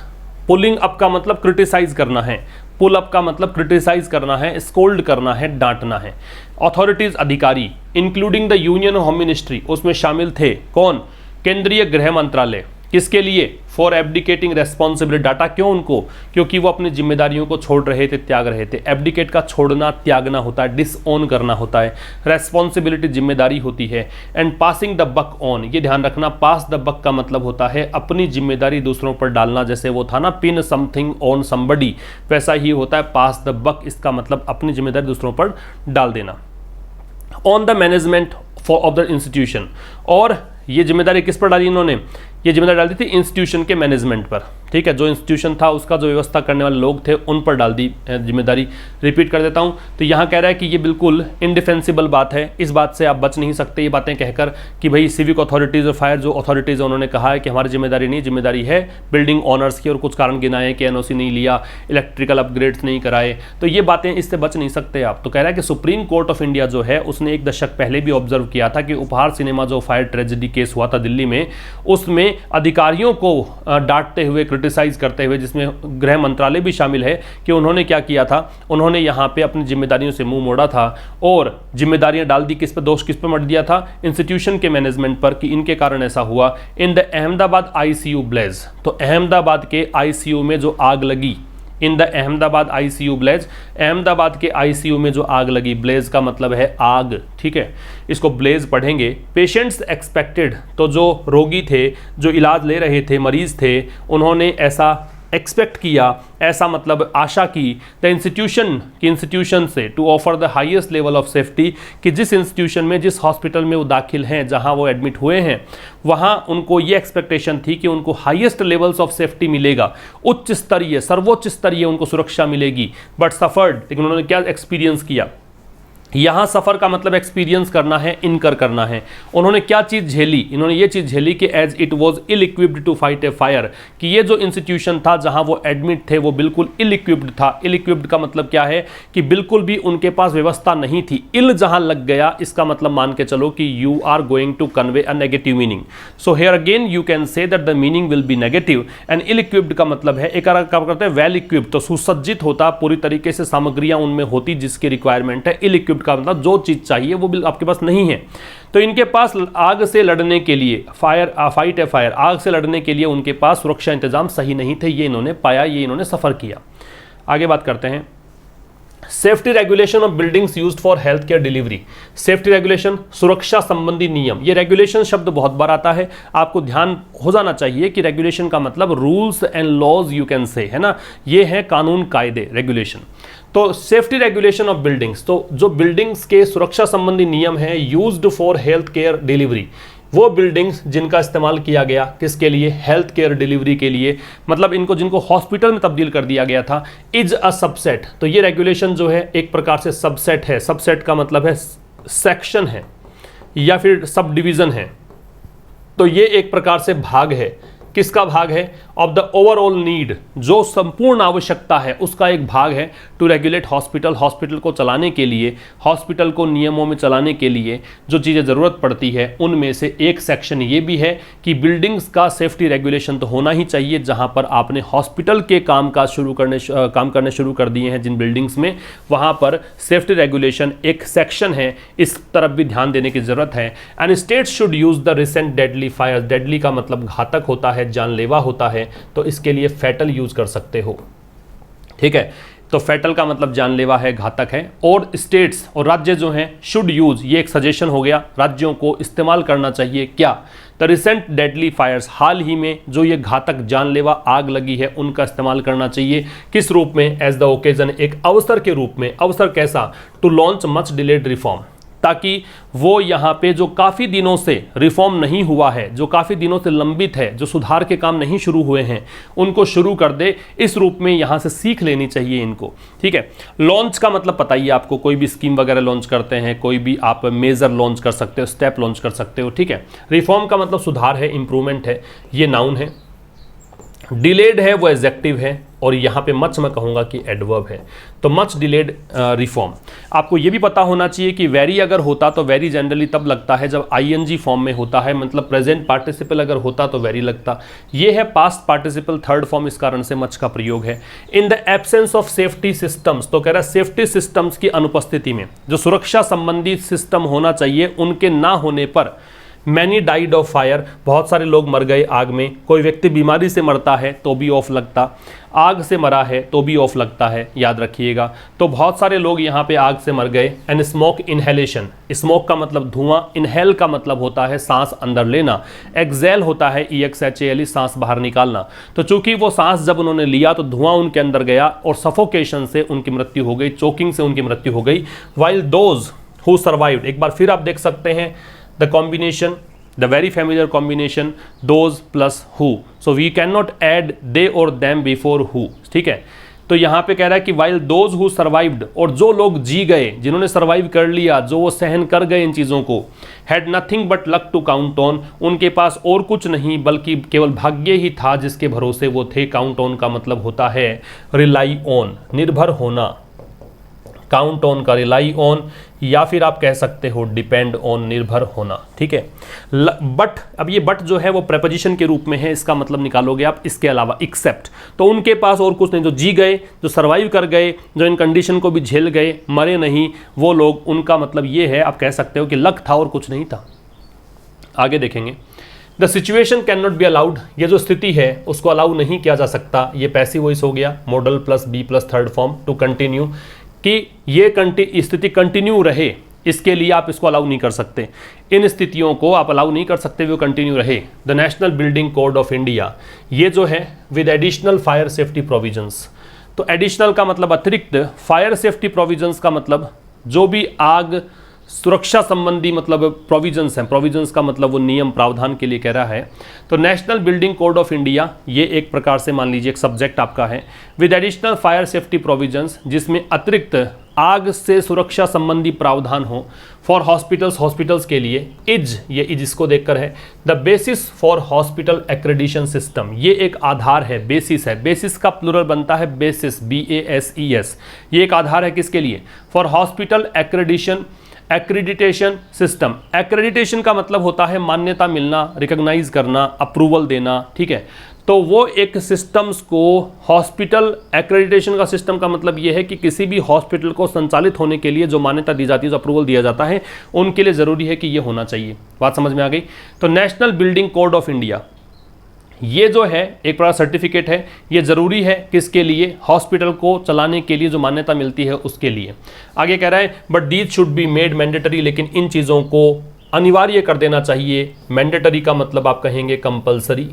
Pulling up का मतलब क्रिटिसाइज करना है, पुल अप का मतलब क्रिटिसाइज करना है, स्कोल्ड करना है, डांटना है। अथॉरिटीज़ अधिकारी including the union home ministry, उसमें शामिल थे कौन, केंद्रीय गृह मंत्रालय। किसके लिए, फॉर एब्डिकेटिंग रेस्पॉन्सिबिलिटी, डाटा क्यों उनको, क्योंकि वो अपनी जिम्मेदारियों को छोड़ रहे थे, त्याग रहे थे। एब्डिकेट का छोड़ना, त्यागना होता है, डिसओन करना होता है, रेस्पॉन्सिबिलिटी जिम्मेदारी होती है, and passing the buck on, ये ध्यान रखना, पास द बक का मतलब होता है अपनी जिम्मेदारी दूसरों पर डालना। जैसे वो था ना पिन समथिंग ऑन समबडी, वैसा ही होता है पास द बक, इसका मतलब अपनी जिम्मेदारी दूसरों पर डाल देना। On the management of the institution, और ये जिम्मेदारी किस पर डाली इन्होंने, ये जिम्मेदारी डाल दी थी इंस्टीट्यूशन के मैनेजमेंट पर, ठीक है, जो इंस्टीट्यूशन था उसका जो व्यवस्था करने वाले लोग थे उन पर डाल दी जिम्मेदारी। रिपीट कर देता हूँ, तो यहाँ कह रहा है कि ये बिल्कुल इनडिफेंसिबल बात है, इस बात से आप बच नहीं सकते ये बातें कहकर कि भाई सिविक अथॉरिटीज़ और फायर जो अथॉरिटीज़ है उन्होंने कहा है कि हमारी जिम्मेदारी नहीं, जिम्मेदारी है बिल्डिंग ऑनर्स की, और कुछ कारण गिनाए कि एनओसी नहीं लिया, इलेक्ट्रिकल अपग्रेड्स नहीं कराए, तो ये बातें, इससे बच नहीं सकते आप। तो कह रहा है कि सुप्रीम कोर्ट ऑफ इंडिया जो है उसने 1 दशक पहले भी ऑब्जर्व किया था कि उपहार सिनेमा जो फायर ट्रेजेडी केस हुआ था दिल्ली में, उसमें अधिकारियों को डांटते हुए, क्रिटिसाइज करते हुए, जिसमें गृह मंत्रालय भी शामिल है, कि उन्होंने क्या किया था, उन्होंने यहाँ पे अपनी जिम्मेदारियों से मुंह मोड़ा था और जिम्मेदारियां डाल दी। किस पर, दोष किस पर मत दिया था, इंस्टीट्यूशन के मैनेजमेंट पर, कि इनके कारण ऐसा हुआ। In the Ahmedabad ICU blaze, तो अहमदाबाद के आईसीयू में जो आग लगी, in the Ahmedabad ICU blaze, Ahmedabad के आईसीयू में जो आग लगी, ब्लेज का मतलब है आग, ठीक है, इसको ब्लेज पढ़ेंगे। पेशेंट्स एक्सपेक्टेड, तो जो रोगी थे, जो इलाज ले रहे थे, मरीज थे, उन्होंने ऐसा एक्सपेक्ट किया, ऐसा मतलब आशा की, द इंस्टीट्यूशन की इंस्टीट्यूशन से, to offer the highest level of safety, कि जिस इंस्टीट्यूशन में, जिस हॉस्पिटल में वो दाखिल हैं, जहां वो एडमिट हुए हैं, वहां उनको ये एक्सपेक्टेशन थी कि उनको हाईएस्ट लेवल्स ऑफ सेफ्टी मिलेगा, उच्च स्तरीय, सर्वोच्च स्तरीय उनको सुरक्षा मिलेगी। बट सफर्ड, लेकिन उन्होंने क्या एक्सपीरियंस किया, यहाँ सफ़र का मतलब एक्सपीरियंस करना है, इनकर करना है। उन्होंने क्या चीज़ झेली, इन्होंने ये चीज़ झेली कि as it was ill equipped to fight a fire, कि ये जो इंस्टीट्यूशन था जहाँ वो एडमिट थे वो बिल्कुल इल इक्विप्ड था। इल इक्विप्ड का मतलब क्या है कि बिल्कुल भी उनके पास व्यवस्था नहीं थी। इल जहाँ लग गया, इसका मतलब मान के चलो कि you are going to convey a negative meaning. So here again you can say that the meaning will be negative. And ill equipped का मतलब है, एक क्या करते हैं, वेल इक्विप्ड, तो सुसज्जित होता, पूरी तरीके से सामग्रियाँ उनमें होती जिसकी रिक्वायरमेंट है। इल इक्विप्ड का मतलब जो चीज़ चाहिए वो भी आपके पास नहीं है। तो इनके पास आग से लड़ने के लिए, फाइट ए फायर, आग से लड़ने के लिए उनके पास सुरक्षा इंतजाम सही नहीं थे, ये इन्होंने पाया, ये इन्होंने सफ़र किया। आगे बात करते हैं, safety regulation of buildings used for health care delivery. Safety regulation, सुरक्षा संबंधी नियम, ये रेगुलेशन शब्द बहुत बार आता है, आपको ध्यान हो जाना चाहिए कि रेगुलेशन का मतलब rules and laws you can say, है ना, ये है कानून कायदे, रेगुलेशन। तो सेफ्टी रेगुलेशन ऑफ बिल्डिंग्स, तो जो बिल्डिंग्स के सुरक्षा संबंधी नियम हैं used for health care delivery, वो बिल्डिंग्स जिनका इस्तेमाल किया गया किसके लिए, हेल्थ केयर डिलीवरी के लिए, मतलब इनको जिनको हॉस्पिटल में तब्दील कर दिया गया था, इज अ सबसेट। तो ये रेगुलेशन जो है एक प्रकार से सबसेट है। सबसेट का मतलब है सेक्शन है या फिर सब डिवीज़न है, तो ये एक प्रकार से भाग है। किसका भाग है, ऑफ द ओवरऑल नीड, जो संपूर्ण आवश्यकता है उसका एक भाग है, टू रेगुलेट हॉस्पिटल, हॉस्पिटल को चलाने के लिए, हॉस्पिटल को नियमों में चलाने के लिए जो चीज़ें ज़रूरत पड़ती है उनमें से एक सेक्शन ये भी है कि बिल्डिंग्स का सेफ्टी रेगुलेशन तो होना ही चाहिए। जहां पर आपने हॉस्पिटल के काम करने शुरू कर दिए हैं जिन बिल्डिंग्स में, वहां पर सेफ्टी रेगुलेशन एक सेक्शन है, इस तरफ भी ध्यान देने की ज़रूरत है। And states should use the recent deadly fire, deadly का मतलब घातक होता है, जानलेवा होता है, तो इसके लिए फैटल यूज कर सकते हो, ठीक है। तो फैटल का मतलब जानलेवा है, घातक है। और स्टेट्स और राज्य जो हैं शुड यूज, ये एक सजेशन हो गया, राज्यों को इस्तेमाल करना चाहिए क्या, द रिसेंट डेडली फायर्स, हाल ही में जो ये घातक जानलेवा आग लगी है उनका इस्तेमाल करना चाहिए। किस रूप में, एज द ओकेजन, एक अवसर के रूप में। अवसर कैसा, to launch much delayed reform, ताकि वो यहाँ पे जो काफ़ी दिनों से रिफॉर्म नहीं हुआ है, जो काफ़ी दिनों से लंबित है, जो सुधार के काम नहीं शुरू हुए हैं, उनको शुरू कर दे। इस रूप में यहाँ से सीख लेनी चाहिए इनको, ठीक है। लॉन्च का मतलब पता ही आपको, कोई भी स्कीम वगैरह लॉन्च करते हैं, कोई भी आप मेजर लॉन्च कर सकते हो, स्टेप लॉन्च कर सकते हो, ठीक है। रिफॉर्म का मतलब सुधार है, इंप्रूवमेंट है, ये नाउन है। डिलेड है वो एडजेक्टिव है, और यहाँ पे मच मैं कहूँगा कि एडवर्ब है, तो मच डिलेड रिफॉर्म। आपको ये भी पता होना चाहिए कि वेरी अगर होता तो वेरी जनरली तब लगता है जब आईएनजी फॉर्म में होता है, मतलब प्रेजेंट पार्टिसिपल अगर होता तो वेरी लगता। ये है पास्ट पार्टिसिपल थर्ड फॉर्म, इस कारण से मच का प्रयोग है। In the absence of safety systems, तो कह रहा है सेफ्टी सिस्टम्स की अनुपस्थिति में, जो सुरक्षा संबंधी सिस्टम होना चाहिए उनके ना होने पर, मैनी डाइड ऑफ फायर, बहुत सारे लोग मर गए आग में। कोई व्यक्ति बीमारी से मरता है तो भी ऑफ लगता, आग से मरा है तो भी ऑफ लगता है, याद रखिएगा। तो बहुत सारे लोग यहाँ पे आग से मर गए। एंड स्मोक इनहेलेशन, स्मोक का मतलब धुआं, इनहेल का मतलब होता है सांस अंदर लेना, एक्सेल होता है EXHALE सांस बाहर निकालना। तो चूंकि वो सांस जब उन्होंने लिया तो धुआं उनके अंदर गया और सफोकेशन से उनकी मृत्यु हो गई, चोकिंग से उनकी मृत्यु हो गई। वाइल दोज हु सर्वाइव्ड, एक बार फिर आप देख सकते हैं the combination, the very familiar combination those plus who, so we cannot add they or them before who, ठीक है। तो यहाँ पे कह रहा है कि while those who survived, और जो लोग जी गए, जिन्होंने सर्वाइव कर लिया, जो वो सहन कर गए इन चीज़ों को, had nothing but luck to count on, उनके पास और कुछ नहीं बल्कि केवल भाग्य ही था जिसके भरोसे वो थे। काउंट ऑन का मतलब होता है रिलाई ऑन, निर्भर होना, काउंट ऑन का रिलाई ऑन, या फिर आप कह सकते हो डिपेंड ऑन, निर्भर होना, ठीक है। बट, अब ये बट जो है वो प्रेपोजिशन के रूप में है, इसका मतलब निकालोगे आप इसके अलावा, एक्सेप्ट, तो उनके पास और कुछ नहीं, जो जी गए, जो सर्वाइव कर गए, जो इन कंडीशन को भी झेल गए, मरे नहीं, वो लोग, उनका मतलब ये है, आप कह सकते हो कि लक था और कुछ नहीं था। आगे देखेंगे, the situation can not be allowed, ये जो स्थिति है उसको अलाउ नहीं किया जा सकता, ये पैसिव वॉइस हो गया, modal plus be plus third form, to continue, कि ये स्थिति कंटिन्यू रहे, इसके लिए आप इसको अलाउ नहीं कर सकते, इन स्थितियों को आप अलाउ नहीं कर सकते वो कंटिन्यू रहे। The national building code of India, ये जो है with additional fire safety provisions, तो एडिशनल का मतलब अतिरिक्त, फायर सेफ्टी प्रोविजंस का मतलब जो भी आग सुरक्षा संबंधी मतलब प्रोविजंस हैं, प्रोविजंस का मतलब वो नियम प्रावधान के लिए कह रहा है। तो national building code of India ये एक प्रकार से मान लीजिए एक सब्जेक्ट आपका है, with additional fire safety provisions, जिसमें अतिरिक्त आग से सुरक्षा संबंधी प्रावधान हो, फॉर हॉस्पिटल्स, हॉस्पिटल्स के लिए, इज, ये इज इसको देखकर है, the basis for hospital accreditation system, ये एक आधार है, बेसिस है, बेसिस का प्लूरल बनता है बेसिस, BASES, ये एक आधार है किसके लिए, for hospital accreditation, accreditation system. Accreditation का मतलब होता है मान्यता मिलना, रिकॉग्नाइज करना, अप्रूवल देना, ठीक है। तो वो एक सिस्टम्स को, हॉस्पिटल एक्रेडिटेशन का सिस्टम का मतलब ये है कि किसी भी हॉस्पिटल को संचालित होने के लिए जो मान्यता दी जाती है, जो अप्रूवल दिया जाता है, उनके लिए ज़रूरी है कि ये होना चाहिए। बात समझ में आ गई। तो national building code of India ये जो है एक प्रकार सर्टिफिकेट है, ये ज़रूरी है किसके लिए, हॉस्पिटल को चलाने के लिए जो मान्यता मिलती है उसके लिए। आगे कह रहा है but these should be made mandatory, लेकिन इन चीज़ों को अनिवार्य कर देना चाहिए। मैंडेटरी का मतलब आप कहेंगे कंपलसरी,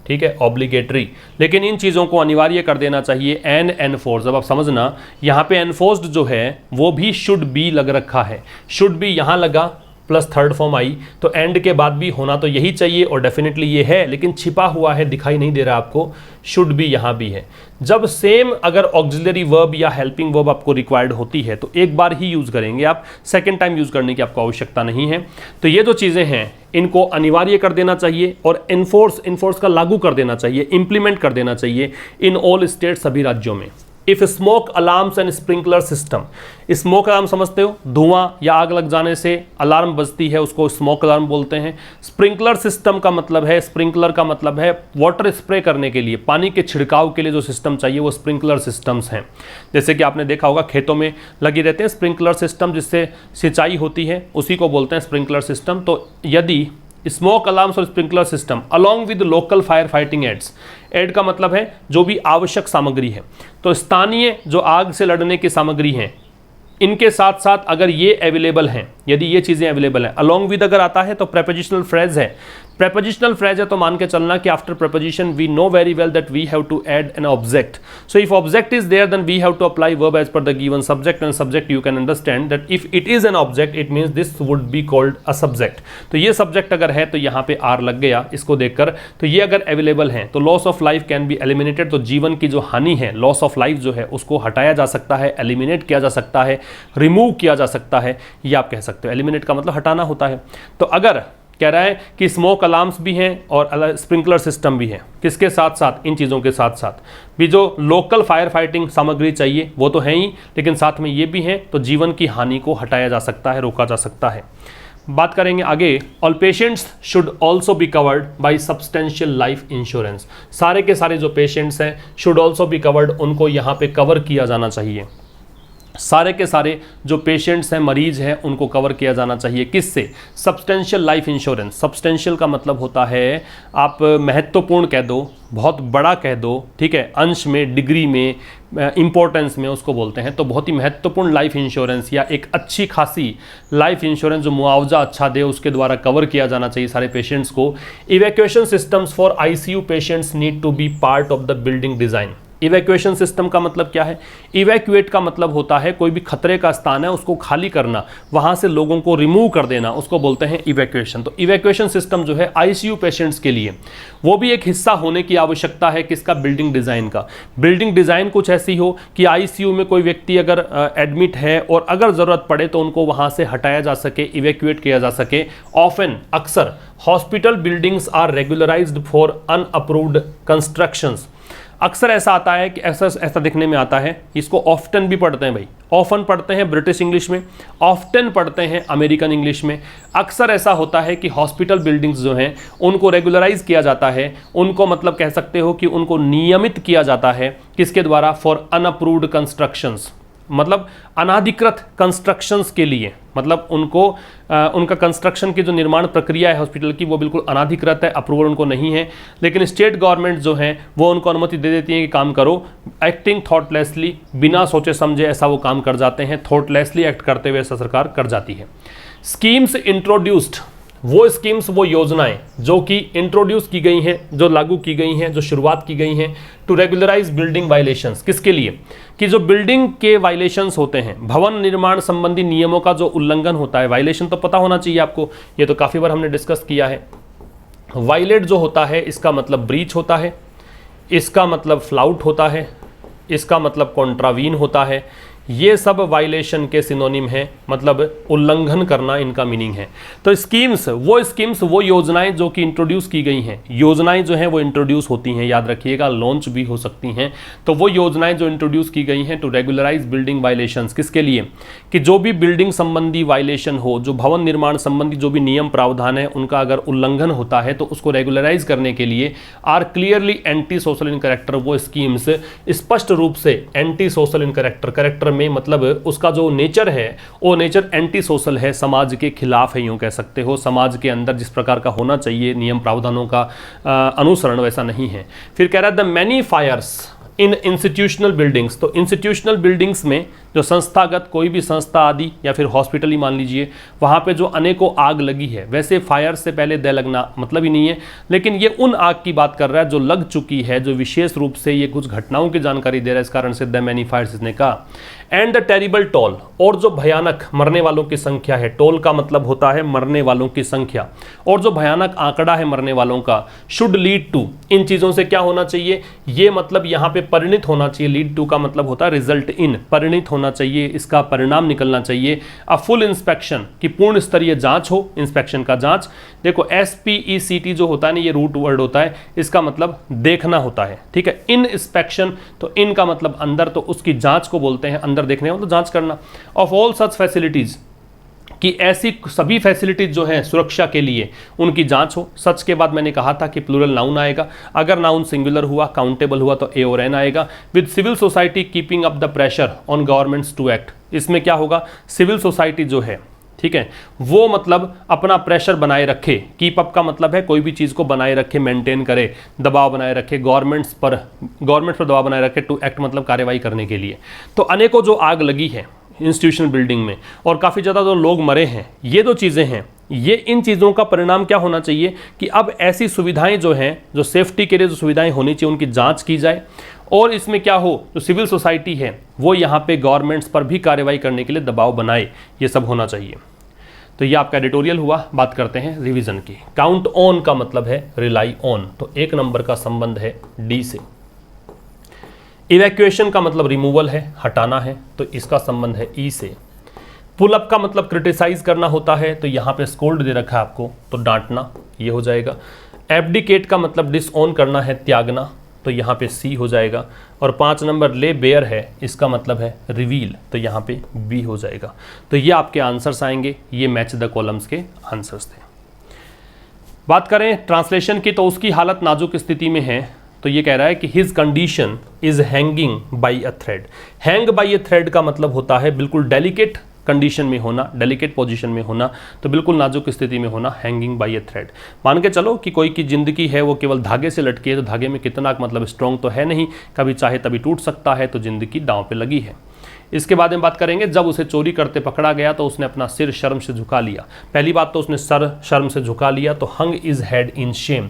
ठीक है, ऑब्लिगेटरी, लेकिन इन चीज़ों को अनिवार्य कर देना चाहिए। एंड एनफोर्स, अब आप समझना यहाँ पे एनफोर्स्ड जो है वो भी शुड बी लग रखा है, शुड बी यहाँ लगा प्लस थर्ड फॉर्म आई, तो एंड के बाद भी होना तो यही चाहिए और डेफिनेटली ये है, लेकिन छिपा हुआ है, दिखाई नहीं दे रहा आपको, शुड बी यहाँ भी है। जब सेम अगर ऑक्सिलरी वर्ब या हेल्पिंग वर्ब आपको रिक्वायर्ड होती है तो एक बार ही यूज़ करेंगे आप, सेकेंड टाइम यूज़ करने की आपको आवश्यकता नहीं है। तो ये जो चीज़ें हैं इनको अनिवार्य कर देना चाहिए और इन्फोर्स का लागू कर देना चाहिए, इंप्लीमेंट कर देना चाहिए इन ऑल स्टेट, सभी राज्यों में। If smoke alarms and sprinkler system, smoke alarm समझते हो, धुआं या आग लग जाने से अलार्म बजती है, उसको स्मोक अलार्म बोलते हैं। स्प्रिंकलर सिस्टम का मतलब है, स्प्रिंकलर का मतलब है वाटर स्प्रे करने के लिए, पानी के छिड़काव के लिए जो सिस्टम चाहिए वो स्प्रिंकलर सिस्टम्स हैं। जैसे कि आपने देखा होगा खेतों में लगे रहते हैं स्प्रिंकलर सिस्टम, जिससे सिंचाई होती है, उसी को बोलते हैं स्प्रिंकलर सिस्टम। तो यदि स्मोक अलार्म्स और sprinkler system along with local fire fighting aids, aid का मतलब है जो भी आवश्यक सामग्री है, तो स्थानीय जो आग से लड़ने की सामग्री हैं, इनके साथ साथ अगर ये अवेलेबल हैं, यदि ये चीज़ें अवेलेबल हैं, अलॉन्ग विद अगर आता है तो प्रेपोजिशनल फ्रेज है। प्रेपोजिशनल फ्रेज है तो मान के चलना कि after preposition we know very well that we have to add an object, so if object is there then we have to apply verb as per the given subject, and subject you can understand that if it is an object it means this would be called a subject. तो ये subject अगर है तो यहाँ पे are लग गया इसको देखकर, तो ये अगर अवेलेबल है तो loss of life can be eliminated, तो जीवन की जो हानि है, लॉस ऑफ लाइफ जो है उसको हटाया जा सकता है, एलिमिनेट किया जा सकता है, रिमूव किया जा सकता है, ये आप कह सकते हो। एलिमिनेट का मतलब हटाना होता है। तो अगर कह रहा है कि स्मोक अलार्म्स भी हैं और स्प्रिंकलर सिस्टम भी है। किसके साथ साथ, इन चीज़ों के साथ साथ भी जो लोकल फायर फाइटिंग सामग्री चाहिए वो तो है ही, लेकिन साथ में ये भी है, तो जीवन की हानि को हटाया जा सकता है, रोका जा सकता है। बात करेंगे आगे, all patients should also be covered by substantial life insurance. सारे के सारे जो पेशेंट्स हैं शुड ऑल्सो बी कवर्ड, उनको यहाँ पे कवर किया जाना चाहिए। सारे के सारे जो पेशेंट्स हैं, मरीज हैं, उनको कवर किया जाना चाहिए। किससे? Substantial life insurance. सब्सटेंशियल का मतलब होता है, आप महत्वपूर्ण कह दो, बहुत बड़ा कह दो, ठीक है, अंश में, डिग्री में, इंपॉर्टेंस में उसको बोलते हैं। तो बहुत ही महत्वपूर्ण लाइफ इंश्योरेंस या एक अच्छी खासी लाइफ इंश्योरेंस जो मुआवजा अच्छा दे, उसके द्वारा कवर किया जाना चाहिए सारे पेशेंट्स को। Evacuation systems for ICU patients need to be part of the building design. Evacuation system का मतलब क्या है? इवैक्यूएट का मतलब होता है कोई भी खतरे का स्थान है उसको खाली करना, वहां से लोगों को रिमूव कर देना, उसको बोलते हैं इवैक्यूएशन। तो इवैक्यूएशन सिस्टम जो है आईसीयू पेशेंट्स के लिए, वो भी एक हिस्सा होने की आवश्यकता है। किसका? बिल्डिंग डिजाइन का। बिल्डिंग डिजाइन कुछ ऐसी हो कि आईसीयू में कोई व्यक्ति अगर एडमिट है और अगर जरूरत पड़े तो उनको वहां से हटाया जा सके, इवैक्यूएट किया जा सके। ऑफन, अक्सर, hospital buildings are regularized for unapproved constructions. अक्सर ऐसा आता है कि ऐसा दिखने में आता है, इसको ऑफ्टन भी पढ़ते हैं भाई, ऑफन पढ़ते हैं ब्रिटिश इंग्लिश में, ऑफ्टन पढ़ते हैं अमेरिकन इंग्लिश में। अक्सर ऐसा होता है कि हॉस्पिटल बिल्डिंग्स जो हैं उनको रेगुलराइज किया जाता है, उनको मतलब कह सकते हो कि उनको नियमित किया जाता है। किसके द्वारा? फॉर अनअप्रूव्ड कंस्ट्रक्शंस, मतलब अनाधिकृत कंस्ट्रक्शंस के लिए, मतलब उनको उनका कंस्ट्रक्शन की जो निर्माण प्रक्रिया है हॉस्पिटल की वो बिल्कुल अनाधिकृत है, अप्रूवल उनको नहीं है, लेकिन स्टेट गवर्नमेंट जो है वो उनको अनुमति दे देती है कि काम करो। एक्टिंग थॉटलेसली, बिना सोचे समझे ऐसा वो काम कर जाते हैं, थॉटलेसली एक्ट करते हुए ऐसा सरकार कर जाती है। स्कीम्स इंट्रोड्यूस्ड, वो स्कीम्स, वो योजनाएं जो कि इंट्रोड्यूस की गई हैं, जो लागू की गई हैं, जो शुरुआत की गई हैं टू रेगुलराइज बिल्डिंग वायलेशंस। किसके लिए? कि जो बिल्डिंग के वायलेशंस होते हैं, भवन निर्माण संबंधी नियमों का जो उल्लंघन होता है, वायलेशन तो पता होना चाहिए आपको, ये तो काफ़ी बार हमने डिस्कस किया है। वायलेट जो होता है इसका मतलब ब्रीच होता है, इसका मतलब फ्लाउट होता है, इसका मतलब कॉन्ट्रावीन होता है। ये सब वायलेशन के सिनोनिम है, मतलब उल्लंघन करना इनका मीनिंग है। तो स्कीम्स, वो योजनाएं जो कि इंट्रोड्यूस की गई हैं, योजनाएं जो हैं वो इंट्रोड्यूस होती हैं, याद रखिएगा, लॉन्च भी हो सकती हैं। तो वो योजनाएं जो इंट्रोड्यूस की गई हैं टू रेगुलराइज बिल्डिंग वायलेशंस, किसके लिए? कि जो भी बिल्डिंग संबंधी वायलेशन हो, जो भवन निर्माण संबंधी जो भी नियम प्रावधान है उनका अगर उल्लंघन होता है तो उसको रेगुलराइज करने के लिए are clearly anti social in character. वो स्कीम्स स्पष्ट रूप से एंटी सोशल इन कैरेक्टर में, मतलब उसका जो नेचर है वो नेचर एंटी सोशल है, समाज के खिलाफ है, यूं कह सकते हो। समाज के अंदर जिस प्रकार का होना चाहिए नियम प्रावधानों का अनुसरण वैसा नहीं है। फिर कह रहा है the many fires in institutional buildings. तो इंस्टीट्यूशनल बिल्डिंग्स में जो संस्थागत कोई भी संस्था आदि या फिर हॉस्पिटल ही मान लीजिए, वहाँ पे जो अनेकों आग लगी है, वैसे फायर से पहले दे लगना मतलब ही नहीं है, लेकिन ये उन आग की बात कर रहा है जो लग चुकी है, जो विशेष रूप से ये कुछ घटनाओं की जानकारी दे रहा है, इस कारण से द मैनी फायर्स इसने कहा। एंड द टेरिबल टोल, और जो भयानक मरने वालों की संख्या है, टोल का मतलब होता है मरने वालों की संख्या, और जो भयानक आंकड़ा है मरने वालों का, शुड लीड टू, इन चीज़ों से क्या होना चाहिए? ये मतलब यहाँ पे परिणित होना चाहिए। लीड टू का मतलब होता है रिजल्ट इन, परिणित होना चाहिए, इसका परिणाम निकलना चाहिए। अ फुल इंस्पेक्शन, की पूर्ण स्तरीय जांच हो, इंस्पेक्शन का जांच। देखो SPECT जो होता है ना, ये रूट वर्ड होता है, इसका मतलब देखना होता है, ठीक है। इन इंस्पेक्शन, तो इन का मतलब अंदर, तो उसकी जांच को बोलते हैं, अंदर देखने मतलब जांच करना। ऑफ ऑल सच फैसिलिटीज, कि ऐसी सभी फैसिलिटीज जो हैं सुरक्षा के लिए उनकी जांच हो। सच के बाद मैंने कहा था कि प्लूरल नाउन आएगा, अगर नाउन सिंगुलर हुआ, काउंटेबल हुआ तो ए और एन आएगा। With civil society keeping up the pressure on governments to act, इसमें क्या होगा? सिविल सोसाइटी जो है, ठीक है, वो मतलब अपना प्रेशर बनाए रखे। कीप अप का मतलब है कोई भी चीज़ को बनाए रखे, मेंटेन करे, दबाव बनाए रखे, गवर्नमेंट पर दबाव बनाए रखे। टू एक्ट मतलब कार्रवाई करने के लिए। तो अनेकों जो आग लगी है इंस्टीट्यूशनल बिल्डिंग में और काफ़ी ज़्यादा जो लोग मरे हैं, ये जो चीज़ें हैं, ये इन चीज़ों का परिणाम क्या होना चाहिए? कि अब ऐसी सुविधाएं जो हैं, जो सेफ्टी के लिए जो सुविधाएं होनी चाहिए, उनकी जांच की जाए। और इसमें क्या हो, जो सिविल सोसाइटी है वो यहाँ पे गवर्नमेंट्स पर भी कार्रवाई करने के लिए दबाव बनाए, ये सब होना चाहिए। तो ये आपका एडिटोरियल हुआ। बात करते हैं रिवीजन की। काउंट ऑन का मतलब है रिलाई ऑन, तो 1 नंबर का संबंध है डी से। इवैक्यूएशन का मतलब रिमूवल है, हटाना है, तो इसका संबंध है ई से। पुल अप का मतलब क्रिटिसाइज करना होता है, तो यहाँ पे स्कोल्ड दे रखा है आपको, तो डांटना, ये हो जाएगा। एब्डिकेट का मतलब डिसऑन करना है, त्यागना, तो यहाँ पे सी हो जाएगा। और 5 नंबर ले बेयर है, इसका मतलब है रिवील, तो यहाँ पे बी हो जाएगा। तो ये आपके आंसर्स आएंगे, ये मैच द कॉलम्स के आंसर्स थे। बात करें ट्रांसलेशन की, तो उसकी हालत नाजुक स्थिति में है, तो ये कह रहा है कि his condition is hanging by a thread. Hang by a thread का मतलब होता है बिल्कुल डेलिकेट कंडीशन में होना, डेलिकेट पोजीशन में होना, तो बिल्कुल नाजुक स्थिति में होना, हैंगिंग बाई अ थ्रेड। मान के चलो कि कोई की जिंदगी है वो केवल धागे से लटकी है, तो धागे में कितना मतलब स्ट्रॉन्ग तो है नहीं, कभी चाहे तभी टूट सकता है, तो जिंदगी दांव पे लगी है। इसके बाद में बात करेंगे, जब उसे चोरी करते पकड़ा गया तो उसने अपना सिर शर्म से झुका लिया। पहली बात तो उसने सर शर्म से झुका लिया, तो हंग इज हेड इन शेम।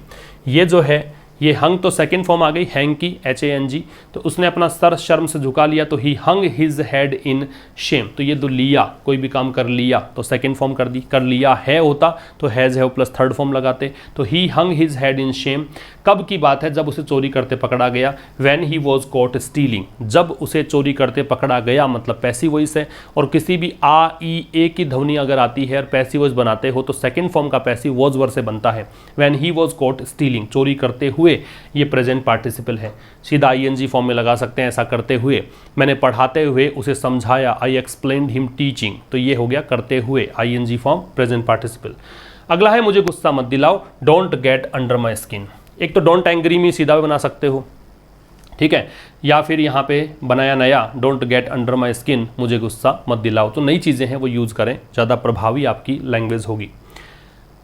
ये जो है, ये हंग तो सेकंड फॉर्म आ गई हैंग की, HANG, तो उसने अपना सर शर्म से झुका लिया, तो ही हंग हिज हेड इन शेम। तो ये दो लिया, कोई भी काम कर लिया तो सेकंड फॉर्म कर दी, कर लिया है होता तो हैज़ है प्लस थर्ड फॉर्म लगाते, तो ही हंग हिज हेड इन शेम। कब की बात है? जब उसे चोरी करते पकड़ा गया। When he was caught stealing, जब उसे चोरी करते पकड़ा गया, मतलब पैसिव वॉइस है, और किसी भी आ ई ए की ध्वनि अगर आती है और पैसिव वॉइस बनाते हो तो सेकंड फॉर्म का पैसिव वॉज वर्ड से बनता है। When he was caught stealing, चोरी करते हुए, ये प्रेजेंट पार्टिसिपल है, सीधा ING फॉर्म में लगा सकते हैं, ऐसा करते हुए। मैंने पढ़ाते हुए उसे समझाया, आई एक्सप्लेन्ड हिम टीचिंग, तो ये हो गया करते हुए, ING फॉर्म प्रेजेंट पार्टिसिपल। अगला है मुझे गुस्सा मत दिलाओ, don't get under my skin. एक तो डोंट एंग्री मी सीधा भी बना सकते हो, ठीक है, या फिर यहाँ पे बनाया नया, don't get under my skin, मुझे गुस्सा मत दिलाओ। तो नई चीज़ें हैं वो यूज़ करें, ज़्यादा प्रभावी आपकी लैंग्वेज होगी।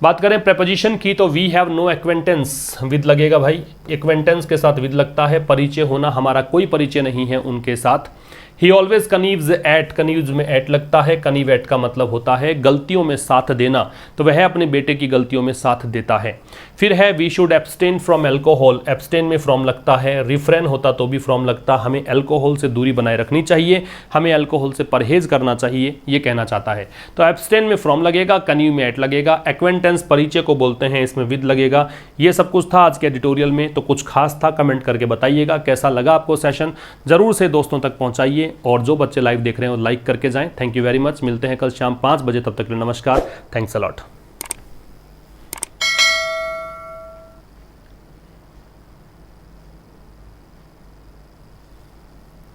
बात करें प्रेपोजिशन की, तो we have no acquaintance, with लगेगा भाई, एक्वेंटेंस के साथ विद लगता है, परिचय होना, हमारा कोई परिचय नहीं है उनके साथ। ही ऑलवेज कनीव्स एट, कनीव्स में एट लगता है, कनीव एट का मतलब होता है गलतियों में साथ देना, तो वह अपने बेटे की गलतियों में साथ देता है। फिर है we should abstain from alcohol, abstain में फ्रॉम लगता है, रिफ्रेन होता तो भी फ्रॉम लगता, हमें एल्कोहल से दूरी बनाए रखनी चाहिए, हमें एल्कोहल से परहेज करना चाहिए, ये कहना चाहता है। तो एब्सटेन में फ्रॉम लगेगा, कनीव में एट लगेगा, एक्वेंटेंस परिचय को बोलते हैं, इसमें विद लगेगा। ये सब कुछ था आज के एडिटोरियल में, तो कुछ खास था कमेंट करके बताइएगा कैसा लगा आपको सेशन, जरूर से दोस्तों तक पहुंचाइए, और जो बच्चे लाइव देख रहे हैं वो लाइक करके जाएं। थैंक यू वेरी मच, मिलते हैं कल शाम 5 बजे, तब तक के लिए नमस्कार, थैंक्स अ लॉट।